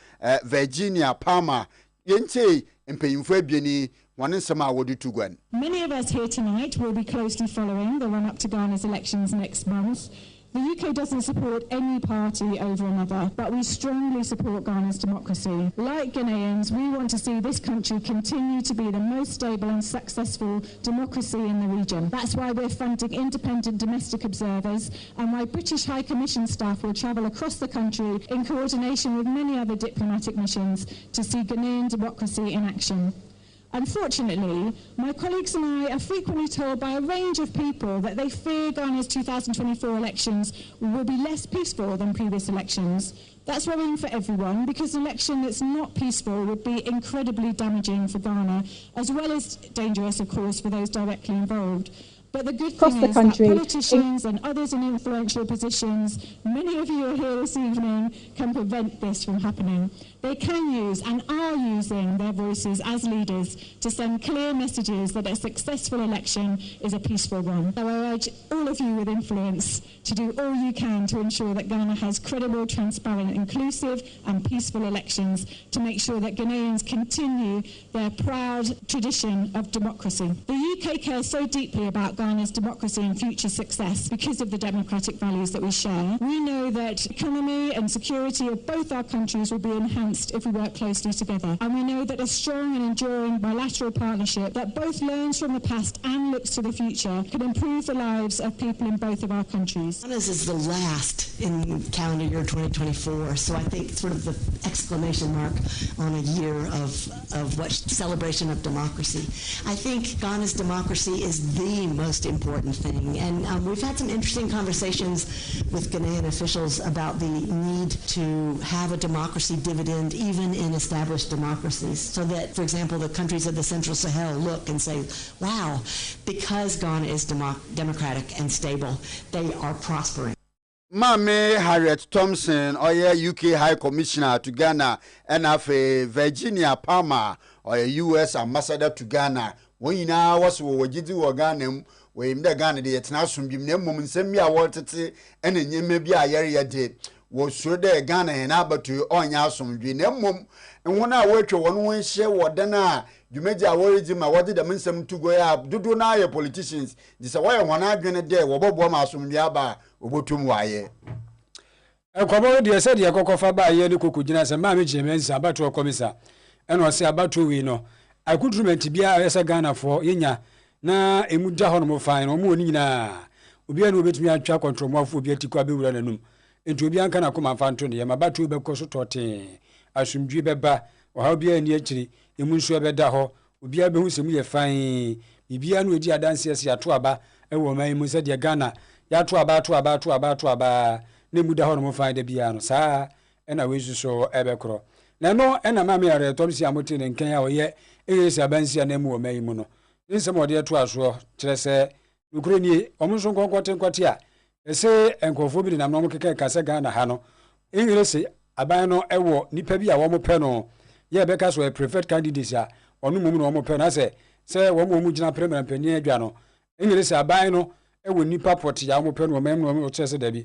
Speaker 2: Virginia Palmer yente mpanyimfo abieni one nsema wodi tugwan.
Speaker 18: Many of us here tonight will be closely following the run up to Ghana's elections next month. The UK doesn't support any party over another, but we strongly support Ghana's democracy. Like Ghanaians, we want to see this country continue to be the most stable and successful democracy in the region. That's why we're funding independent domestic observers and why British High Commission staff will travel across the country in coordination with many other diplomatic missions to see Ghanaian democracy in action. Unfortunately, my colleagues and I are frequently told by a range of people that they fear Ghana's 2024 elections will be less peaceful than previous elections. That's worrying for everyone because an election that's not peaceful would be incredibly damaging for Ghana, as well as dangerous, of course, for those directly involved. But the good thing is that politicians and others in influential positions, many of you are here this evening, can prevent this from happening. They can use and are using their voices as leaders to send clear messages that a successful election is a peaceful one. So I urge all of you with influence to do all you can to ensure that Ghana has credible, transparent, inclusive and peaceful elections to make sure that Ghanaians continue their proud tradition of democracy. The UK cares so deeply about Ghana's democracy and future success because of the democratic values that we share. We know that economy and security of both our countries will be enhanced if we work closely together. And we know that a strong and enduring bilateral partnership that both learns from the past and looks to the future can improve the lives of people in both of our countries.
Speaker 19: This is the last in calendar year 2024, so I think sort of the exclamation mark on a year of what celebration of democracy. I think Ghana's democracy is the most important thing, and we've had some interesting conversations with Ghanaian officials about the need to have a democracy dividend even in established democracies, so that, for example, the countries of the Central Sahel look and say, wow, because Ghana is democratic and stable, they are prospering.
Speaker 2: Mame Harriet Thompson, UK High Commissioner to Ghana, and Virginia Palmer, US Ambassador to Ghana. When you now was Wajidi or Ghana, where in the Ghana, the international moment, send me a water and then maybe a area did. Was sure there Ghana and Abatu on Yasum Dwemum, and when I work to one share what dana, you made your words in my what did the minsum to go up, do not your politicians. This is why one I gonna day, Wobomasum Yaba, Ubutum Waye.
Speaker 1: A commodity said Yakofa by Yeni Kukujina, and Mammy James, Abatu Commissar, and was Abatu Wino. I could remember to be a Ghana for Inya, na a Mudahon fine or Munina. Ubian will bet me a track control more for Biatiqua Buranum. Into Bianca Nakuma Fantoni, Yamabatu Becoso Totti, Asumji Beba, or how be any actually, Imunsu Bedaho, Ubia Behusimi fine, Bibian with your dancers Yatuaba, a woman Musa Ghana, Yatuaba, Nemudahon find the piano, sir, and I wish you so Ebecro. Nano, and a mammy are Tomsi Amutin and Kenya, ye, Engelese abansia na mu o mai mu no nsem ode to aso kire se nukure ni omo so nkonkwate a ese enkofo bi na no keke KaseƐ Ghana ha no Engelese aban no ewo nipa bi a wo mo pe no ye be ka so preferred candidates a onu mum no wo mo pe na se wo mo gina premier mpani adwa no Engelese aban no ewo nipa poti ya wo mo pe no mem no kire se da bi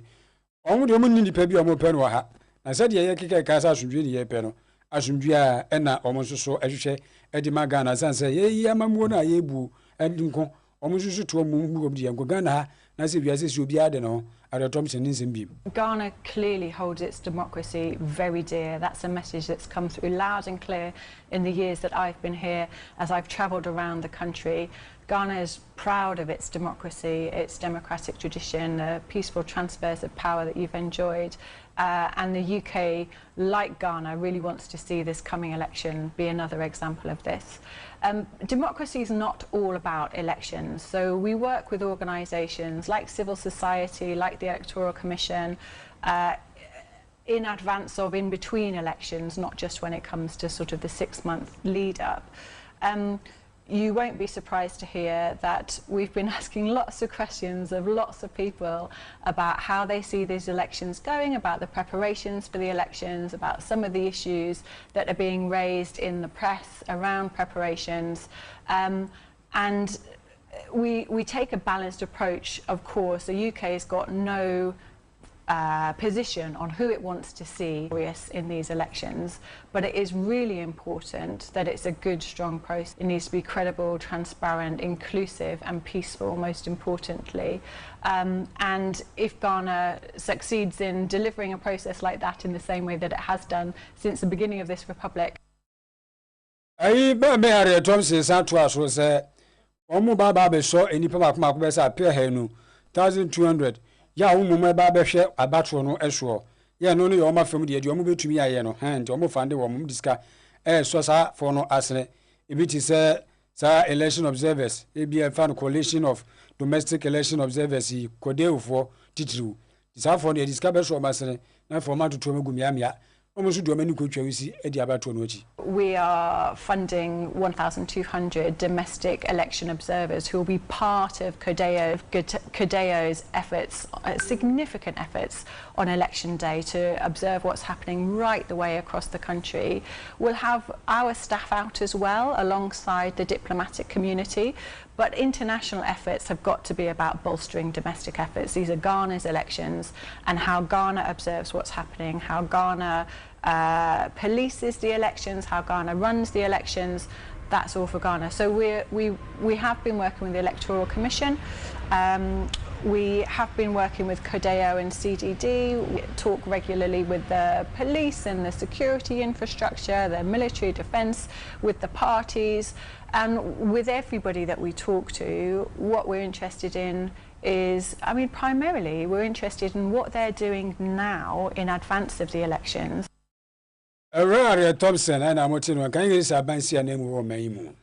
Speaker 1: omo de omo ni nipa bi o mo pe no ha na se de ye keke KaseƐ asundwe ni ye pe no asundwe a ena omo so ehwehwe edi magana sanse ye amamuo na ye bu edinko omo so to mu obi yango Ghana ha na se biase si obi ade no
Speaker 20: Ghana clearly holds its democracy very dear. That's a message that's come through loud and clear in the years that I've been here as I've travelled around the country. Ghana is proud of its democracy, its democratic tradition, the peaceful transfers of power that you've enjoyed. And the UK, like Ghana, really wants to see this coming election be another example of this. Democracy is not all about elections, so we work with organisations like civil society, like the Electoral Commission, in advance of, in between elections, not just when it comes to sort of the 6-month lead up. You won't be surprised to hear that we've been asking lots of questions of lots of people about how they see these elections going, about the preparations for the elections, about some of the issues that are being raised in the press around preparations. And we take a balanced approach, of course. The UK has got no position on who it wants to see in these elections, but it is really important that it's a good, strong process. It needs to be credible, transparent, inclusive and peaceful, most importantly. And if Ghana succeeds in delivering a process like that in the same way that it has done since the beginning of this republic.
Speaker 1: Ayi ba me are Thompson sa to aso se omo baba be so enipa makoma ko be sa pe hanu 1200 ya wo mum ba be hwe abatro no ehwo ye no no ye oma fam de omo betumi aye no hand omo fande wo mum diska so sa for no asene ebiti se sa election observers ebia fan coalition of domestic election observers kodefo titru sa for no diska be so masene na format to megumia
Speaker 20: we are funding 1,200 domestic election observers who will be part of KaseÄ's efforts, significant efforts on election day to observe what's happening right the way across the country. We'll have our staff out as well alongside the diplomatic community, but international efforts have got to be about bolstering domestic efforts. These are Ghana's elections and how Ghana observes what's happening, how Ghana polices the elections, how Ghana runs the elections. That's all for Ghana. So we have been working with the Electoral Commission. We have been working with KaseÄ and CDD. We talk regularly with the police and the security infrastructure, the military defence, with the parties, and with everybody that we talk to. What we're interested in is, I mean, primarily we're interested in what they're doing now in advance of the elections.
Speaker 1: Thompson and Amotino, can you say Bansi and name of Maimu?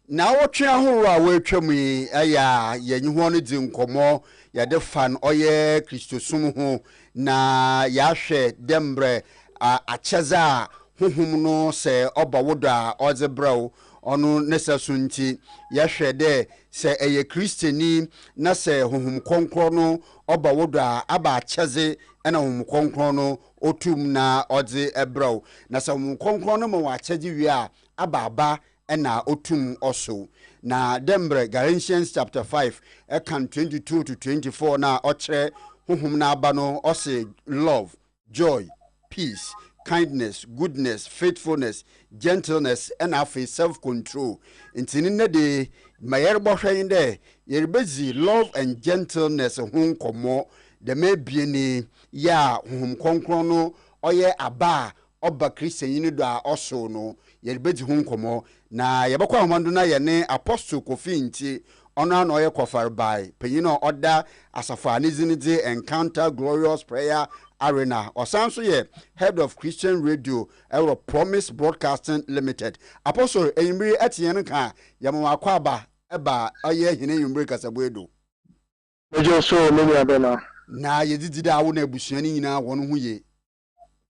Speaker 2: Now, what you are waiting me, ya wanted in Como, ya de fan, oye, Christosum, na yashe, dembre, a chaza, whom no say, obawoda, or the brow, or no necessunti, yashe de, say a Christiani, na say, whom concrono, obawoda, aba chaze, and concrono, otum na odze ebro na sa konkron mo wa chaji wi a ababa na otum also na dembre Galatians chapter 5 can 22 to 24 na ochre honhom na aba no ose love, joy, peace, kindness, goodness, faithfulness, gentleness and self-control. Intini na de mayer bo hwen de yerbezi love and gentleness hon komo de mebieni ya hum konkrono oye aba oba Christian ni do a oso no yerbezi hum komo na yebekwa homando na ye ne apostle Kofi nti ono na oye kofar by penyino oda asafa anizinide encounter glorious prayer arena osanso ye head of Christian radio Euro Promise Broadcasting Limited. Apostle eyimri etiyen ka yamo akwa aba eba oye hine yimri kasabwedo
Speaker 21: ejo so memi abena
Speaker 2: na yedidi da wo na ebusuani nyina wonu hu ye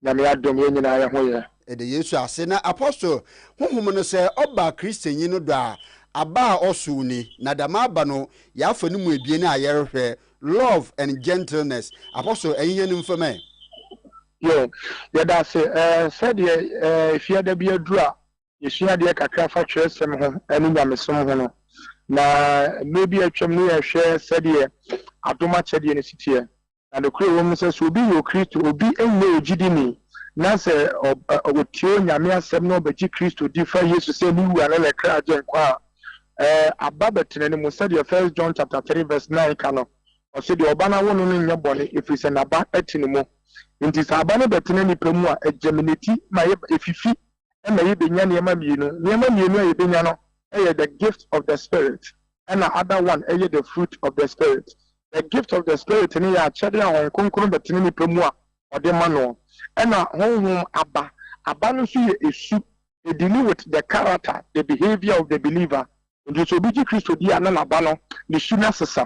Speaker 21: na me adom ye nyina ye ho ye
Speaker 2: ɛde Yesu ase na apostle honhom no sɛ ɔba Kristianyi no do a aba ɔso ni na dama aba no yafa no mu ebie na ayɛrehwɛ love and gentleness apostle ɛyɛ no mfama
Speaker 21: yo yɛda se said fia da bi aduru a yɛsua deɛ kakra fa kyerɛsɛm ho ɛne nyamesom ho no na maybe atwam no yɛhwɛ sɛdeɛ adoma kyɛdeɛ no sitie na de kuro wɔ mu sɛ so obi yɛ Kristo obi ɛnyɛ ogyidini na sɛ ɔtio nyame asɛm na ɔbɛgye Kristo di fa Yesu sɛ ne wua na kra agye nkwa a aba bɛtena ne mu sɛdeɛ 1 John chapter 3 verse 9 ka no ɔsɛ deɛ ɔba na wo no nyɛ bɔne ɛfiri sɛ n'aba ɛte ne mu nti sɛ aba no bɛtena nipa mu a ɛgyaminati ma ɛfifi ɛma yɛbɛnya nneɛma mmienu a yɛbɛnya no ɛyɛ the gift of the spirit and the other one ɛyɛ the fruit of the spirit. The gift of the spirit ne yɛ akyɛde a Hon Kronkron bɛtena nipa mu a ɔde ma no ɛna honhom aba no nso yɛ esu dealing with the character the behavior of the believer nti so obi gye Kristo di a na n'aba no ne su na sesa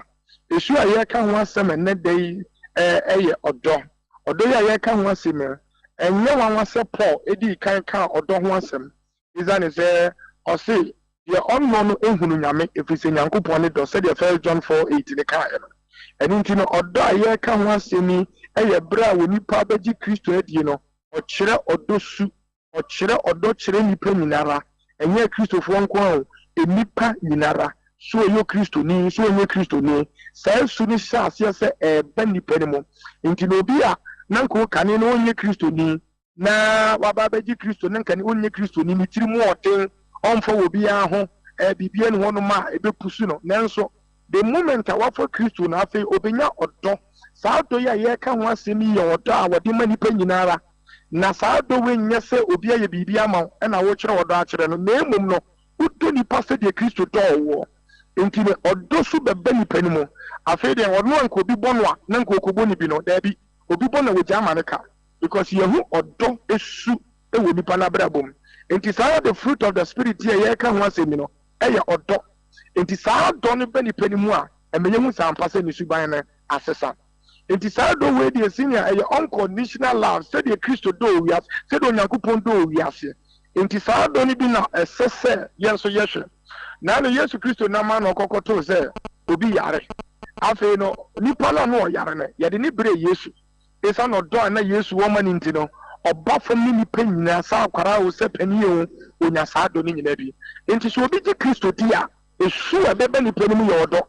Speaker 21: esu a yɛka ho asɛm ɛnɛ da yi ɛyɛ ɔdɔ yi a yɛka ho asɛm ɛnyɛ wɔn asɛ Paul edi kan ka ɔdɔ ho asɛm izane sɛ ɔse deɛ ɔno no ehunu nyame efiri sɛ Nyankopɔn ne dɔ sɛdeɛ 1 John 4:8 ne ka no ɛno nti no ɔdɔ a yɛka ho asɛm yi ɛyɛ berɛ a wɔ nipa bɛgye Kristo adie no ɔkyerɛ ɔdɔ su ɔkyerɛ ɔdɔ kyerɛ nipa nyinara ɛnyɛ Kristofoɔ nko a nipa nyinara so ɔyɛ Kristoni so ɔnyɛ Kristoni saa su no hyɛ aseɛ sɛ ɛɛba nipa ne mu nti na obi a na nko kane no ɔnyɛ Kristoni na waba bɛgye Kristo na nkane ɔnyɛ Kristoni ne tiri mu ɔten ɔmfa wɔ biara ho bibia ne hɔnom a ɛbɛpusu no nanso the moment a wafa Kristo na afei obenya ɔdɔ saa dɔ yi a yɛka ho asɛm yi yɛ ɔdɔ a wɔde ma nipa nyinara na saa dɔ wɔ nyɛ sɛ obi ayɛ biribi ama wo ɛna wɔkyerɛ ɔdɔ akyerɛ no na mmom no wodɔ nipa sɛdeɛ Kristo dɔɔ wɔ nti no ɔdɔ so bɛba nipa no mu afei deɛ ɔno anka obi bɔ no a na nka ɔkɔbɔ ne bi no daabi obi bɔ na wɔgya ama no ka because yɛho ɔdɔ esu ɛwɔ nipa no abrabɔ mu nti saa the fruit of the spirit yi a yɛka ho asɛm yi no ɛyɛ ɔdɔ nti saa dɔ no bɛ nipa no mu a ɛmɛnyɛ hu saa mpa sɛ ne suban no asesa nti saa dɔ wei deɛ senior ɛyɛ unconditional love sɛdeɛ Kristo dɔ owiase sɛdeɛ Onyankopɔn dɔ owiase nti saa dɔ no bi na ɛsɛ sɛ yɛn nso yɛhwɛ na no Yesu Kristo nama na ɔkɔkɔtoo sɛ obi yare afei no nipa no no ɔyare no yɛde ne bere Yesu ɛsa na ɔdɔ a na Yesu wɔma ne nti no ɔba fam ne nipa nyinaa saa akwara wo sɛ panyin o onya saa dɔ no nyinaa bi nti so obi gye Kristo di a esu a bɛbɛ nipa no mu yɛ ɔdɔ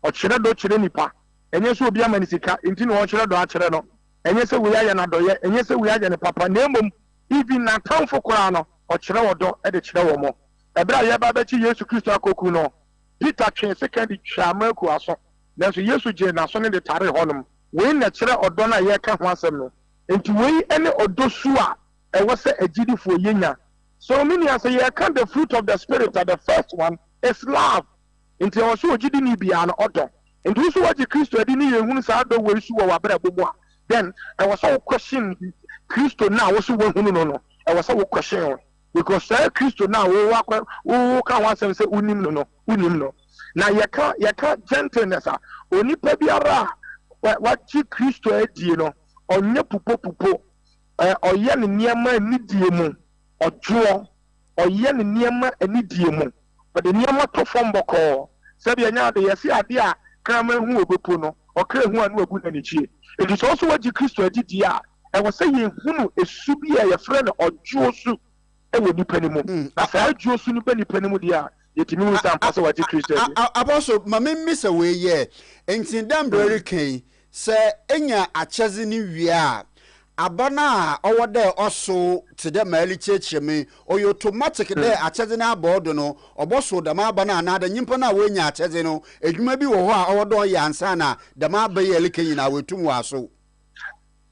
Speaker 21: ɔkyerɛ dɔ kyerɛ nipa ɛnyɛ sɛ obi ama ne sika nti na ɔkyerɛ dɔ akyerɛ no ɛnyɛ sɛ wei ayɛ n'adɔyɛ ɛnyɛ sɛ wei ayɛ ne papa na mmom even n'atamfo koraa no ɔkyerɛ ɔdɔ ɛde kyerɛ wɔn mo ɛberɛ a yɛba bɛkyi Yesu Kristo akoku no Peter twe sika de twa amaku aso nanso Yesu gye n'aso ne de tare hɔnom wei na kyerɛ ɔdɔ no a yɛka ho asɛm no nti wei ɛne ɔdɔ su a ɛwɔ sɛ agyidifoɔ yɛnya so many as yɛka the fruit of the spirit the first one is love nti ɛwɔ so ogyidi ne biara no ɔdɔ nti wo so wɔgye Kristo adi ne yɛhunu saa dɔ wei su wɔ w'abrabɔ mu a then ɛwɔ sɛ wo question Kristo na wo so wɔhunu no ɛwɔ sɛ wo question no because saa Kristo na wo ka ho asɛm sɛ wonim no na yɛka gentleness a onipa biara a wagye Kristo adie no ɔnyɛ pupo ɔyɛ ne nneɛma anidie mu ɔdwoɔ ɔyɛ ne nneɛma anidie mu ɔde nneɛma to fam bɔkɔɔ sɛdeɛ nyɛ ade yɛse ade a kraman hu obepo no ɔkra hu a no abu na n'ekyie nti sɛ ɔso wagye Kristo adidi a ɛwɔ sɛ yɛhunu esu bi a yɛfrɛ no ɔdwoɔ su ɛwɔ nipa no mu na saa adwoɔ su no bɛ nipa no mu deɛ a yɛtumi hu sɛ ampa sɛ wagye Kristo adi
Speaker 2: abɔso ma memmisa wei yɛ nti dambrɛ rekan sɛ enya akyɛdze ne wie a abana ɔwɔ dɛ ɔso te dɛ maali kyerɛkyerɛme ɔyɛ automatic dɛ akyɛdze no abɔɔdo no ɔbɔso dɛm aba no anaada nyimpa no a wɔanya akyɛdze no adwuma bi wɔ hɔ a ɔwɔ dɛ ɔyɛ ansa na dɛm aba yi ɛleka nyinaa wɔtum wɔ aso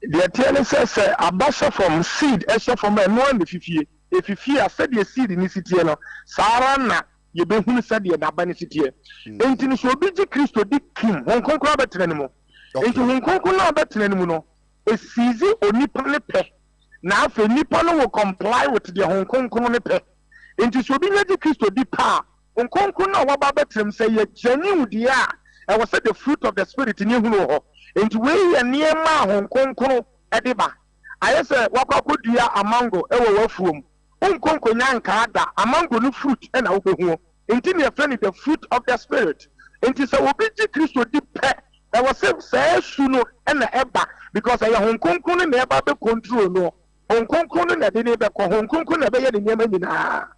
Speaker 21: deɛ teɛ ne sɛ aba hyɛ fam seed ɛhyɛ fam ɛnoa ne fifie efifie a sɛdeɛ seed ne sitie no saa ara na yɛbɛhunu sɛdeɛ n'aba ne sitie enti no so obi gye Kristo di kim Hon Kronkron abɛtena ne mu enti Hon Kronkron na abɛtena ne mu no esizi onipa ne pɛ na afei nipa no will comply with the Hon Kronkron ne pɛ enti so obi nyɛ Kristo di pa Hon Kronkron na waba bɛtram sɛ yɛ genuine deɛ a ɛwɔ sɛ the fruit of the spirit ne hunu hɔ enti wei yɛ nneɛma a Hon Kronkron ɛde ba ayɛ sɛ wakɔkɔ dua amango ɛwɔ wafuom nkonkonya nkaada amango no fruit ɛna wobɛhu nti ne yɛfrɛ no the fruit of the spirit nti sɛ obi gye kristo di pɛ ɛwɔ sɛ saa su no ɛna ɛba because ɛyɛ honkonkron no na ɛba bɛkontrol no honkonkron no na ɛde ne bɛkɔ honkonkron na ɛbɛyɛ ne nneɛma nyinaa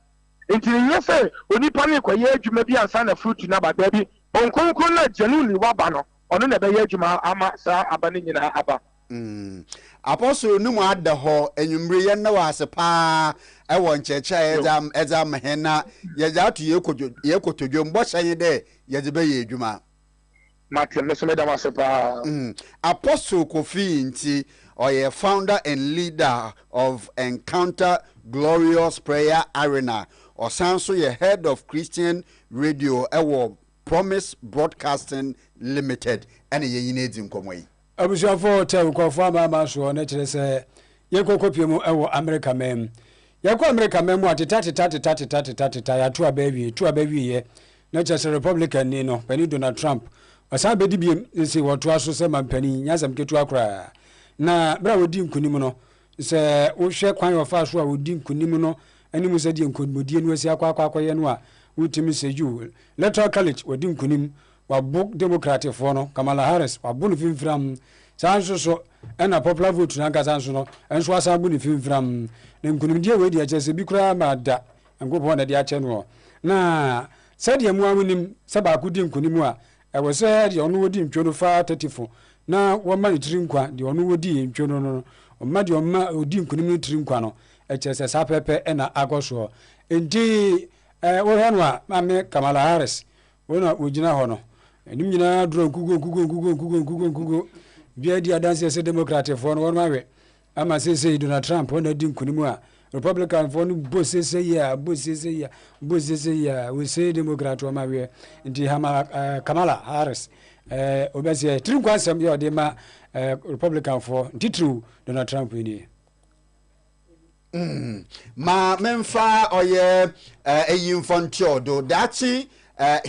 Speaker 21: nti nyɛ sɛ onipa ne kɔyɛ adwuma bi ansa na fruit no aba daa bi honkonkron no genuinely waba no ɔno na ɛbɛyɛ adwuma ama saa aba no nyinaa aba.
Speaker 2: Apostle no mu ada hɔ enwumre yɛ na wase paa ɛwɔ nkyɛkyɛ ɛdza mahena yɛdza ato yɛkotodwo mbɔhyɛ dɛ yɛdze bɛyɛ adwuma.
Speaker 21: Matthew mesomeda wase paa.
Speaker 2: Apostle Kofi Nti or founder and leader of Encounter Glorious Prayer Arena or sanso ye head of Christian Radio ewo Promise Broadcasting Limited ene ye yinedi nkomwe.
Speaker 1: Abusuafo tew kwafo ama so na kire se ye kokopie mu ewo America mem. Ye ko America mem ateta ya to abawi ye na kire se Republican ni no pani Donald Trump asa bedi bi se woto aso se mampani nyasam ketu akra na bra wodi nkunim no se wo hwe kwan ofa so a wodi nkunim no animu se di nkonimodie no asi akwa ye no a wutimi seju electoral college wodi nkunim wa book democratic for no Kamala Harris wa bunu fimfram sanso so na popular vote na kasa sanso no enso asa bunu fimfram na nkunimdie we di ache se bi kura ma da ngopo na di ache no na sadia mu amunim se ba ku di nkunim a ewo se di onu wodi ntwo no fa 34 na wo ma itiri nkwa di onu wodi ntwo no o ma di o ma odi nkunim itiri nkwa no eche se sa pepe na agoso enti wo hanu a ma me Kamala Harris wona wogina ho no enim nyina dro nkugo bia di adanse se democratic for no won mawe ama se Donald Trump wona di nkunimu a Republican for no bosese ya we say democrat o mawe ndi Kamala Harris obese trinkwa asem ya de ma Republican for titru Donald Trump ni
Speaker 2: ma memfa oye eyimfontio do dachi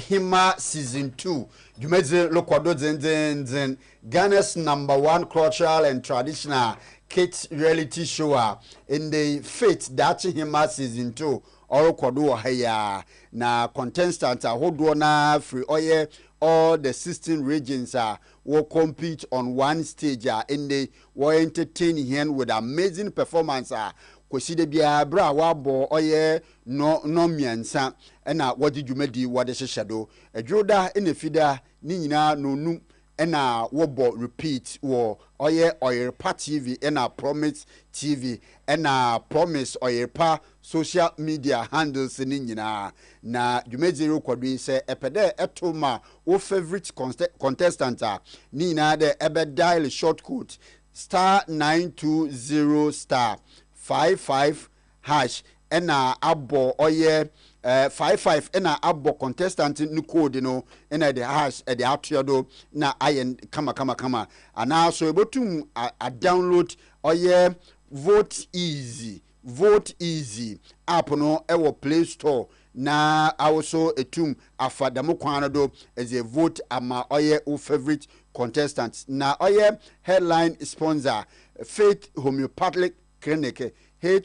Speaker 2: Hima season 2 Jumeze lokwado zen Ghana's #1 cultural and traditional kids reality show in the Faith dachi Hima season 2 orokwado haya na contestants ahodo na free oye all the 16 regions will compete on one stage in the will entertain here with amazing performance kweside bia bra wabo oye no miansa na wodi dwumadi wode hyehyado adwoda enefida ni nyina nonum na wobo repeat wo oye Oyerpa TV na Promise TV na Promise Oyerpa social media handles ni nyina na dwumadi rekwadu se epede etoma wo favorite contestant ni nyina de ebe dial short code *920* 55 hash ena abo oye 55 ena abo contestant ni code no ena the hash e the atuado na ayen kama ana so ebotum a download oye vote easy app no ewo Play Store na also etum afadamo kwan do as a vote ama oye o favorite contestants na oye headline sponsor Faith Homeopathic Clinic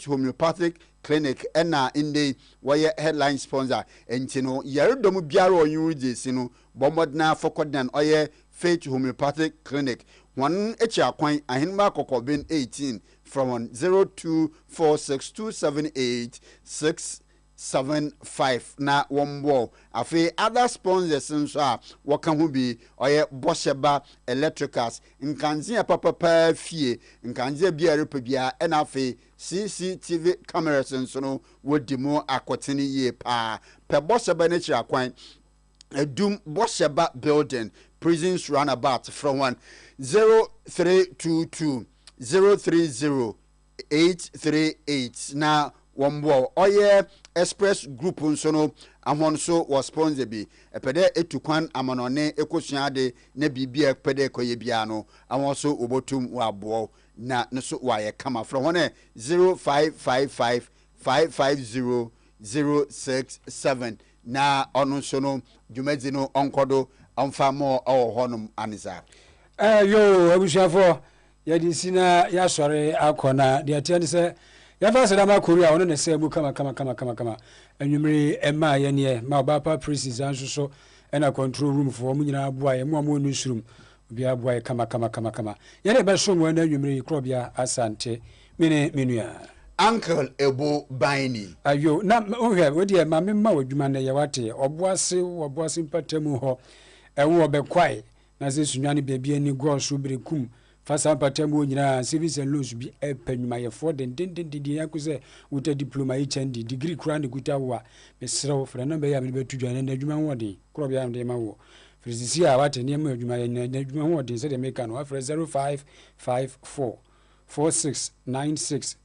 Speaker 2: Homeopathic Clinic ena in the wire headline sponsor entino yeredomu biara onyu jesi no bomodna fokodan oye Faith Homeopathic Clinic one echi akwan ahenma kokobin 18 from 0246278675 na wombo afi other sponsors nso a waka hu bi oye Bosheba Electricals nkanzia papa fie nkanzia bia repabia ena afi CCTV cameras nso no wodimo akotene ye pa pe Bosheba ne chi akwan edum Bosheba building prisons runabout from 0322 030 838 na wombo oye express group nso no amon so was sponsor bi epede etukwan amanone ekosuade na bibia epede koye bia no amon so obotum wabo na nso waye kama from 0555 550 067 na onu so no dwumadi no onkodo onfa mo honum anisa
Speaker 1: yo abushafo yɛde si na yɛasɔre akɔ na deɛ ɛteɛ ne sɛ yɛfa sɛ dama korea ɔno ne sɛ mu kama anwummere ɛma yɛneɛ ma ɔbapa precis nso so ɛna control room foɔ mu nyinaa boa yɛ mu a mu ɔno nsurum obiara boa yɛ kama yɛne bɛsom wɔ na anwummere yi Krobea Asante mene menua
Speaker 2: Uncle Ebo Biney.
Speaker 1: Ayo na wohwɛ wodi ma memma wadwuma na yɛ wate ɔboase mpatamu hɔ ɛwo ɔbɛkwae na sɛ sunwa ne baabi ani gɔ so berekum fasa mpatamu nyinaa service and loans bi ɛpanyumayɛfoɔ dendendendendin yako sɛ wota diploma yi kyɛn degree kura ne kuta wo a mesrɛw frɛ na bɛyɛ a mede bɛtu dwane na adwuma wɔden Krobea amde ma wo firisisi a wate nneɛma adwuma yɛ na adwuma wɔden sɛ de meka no afrɛ 0554 4696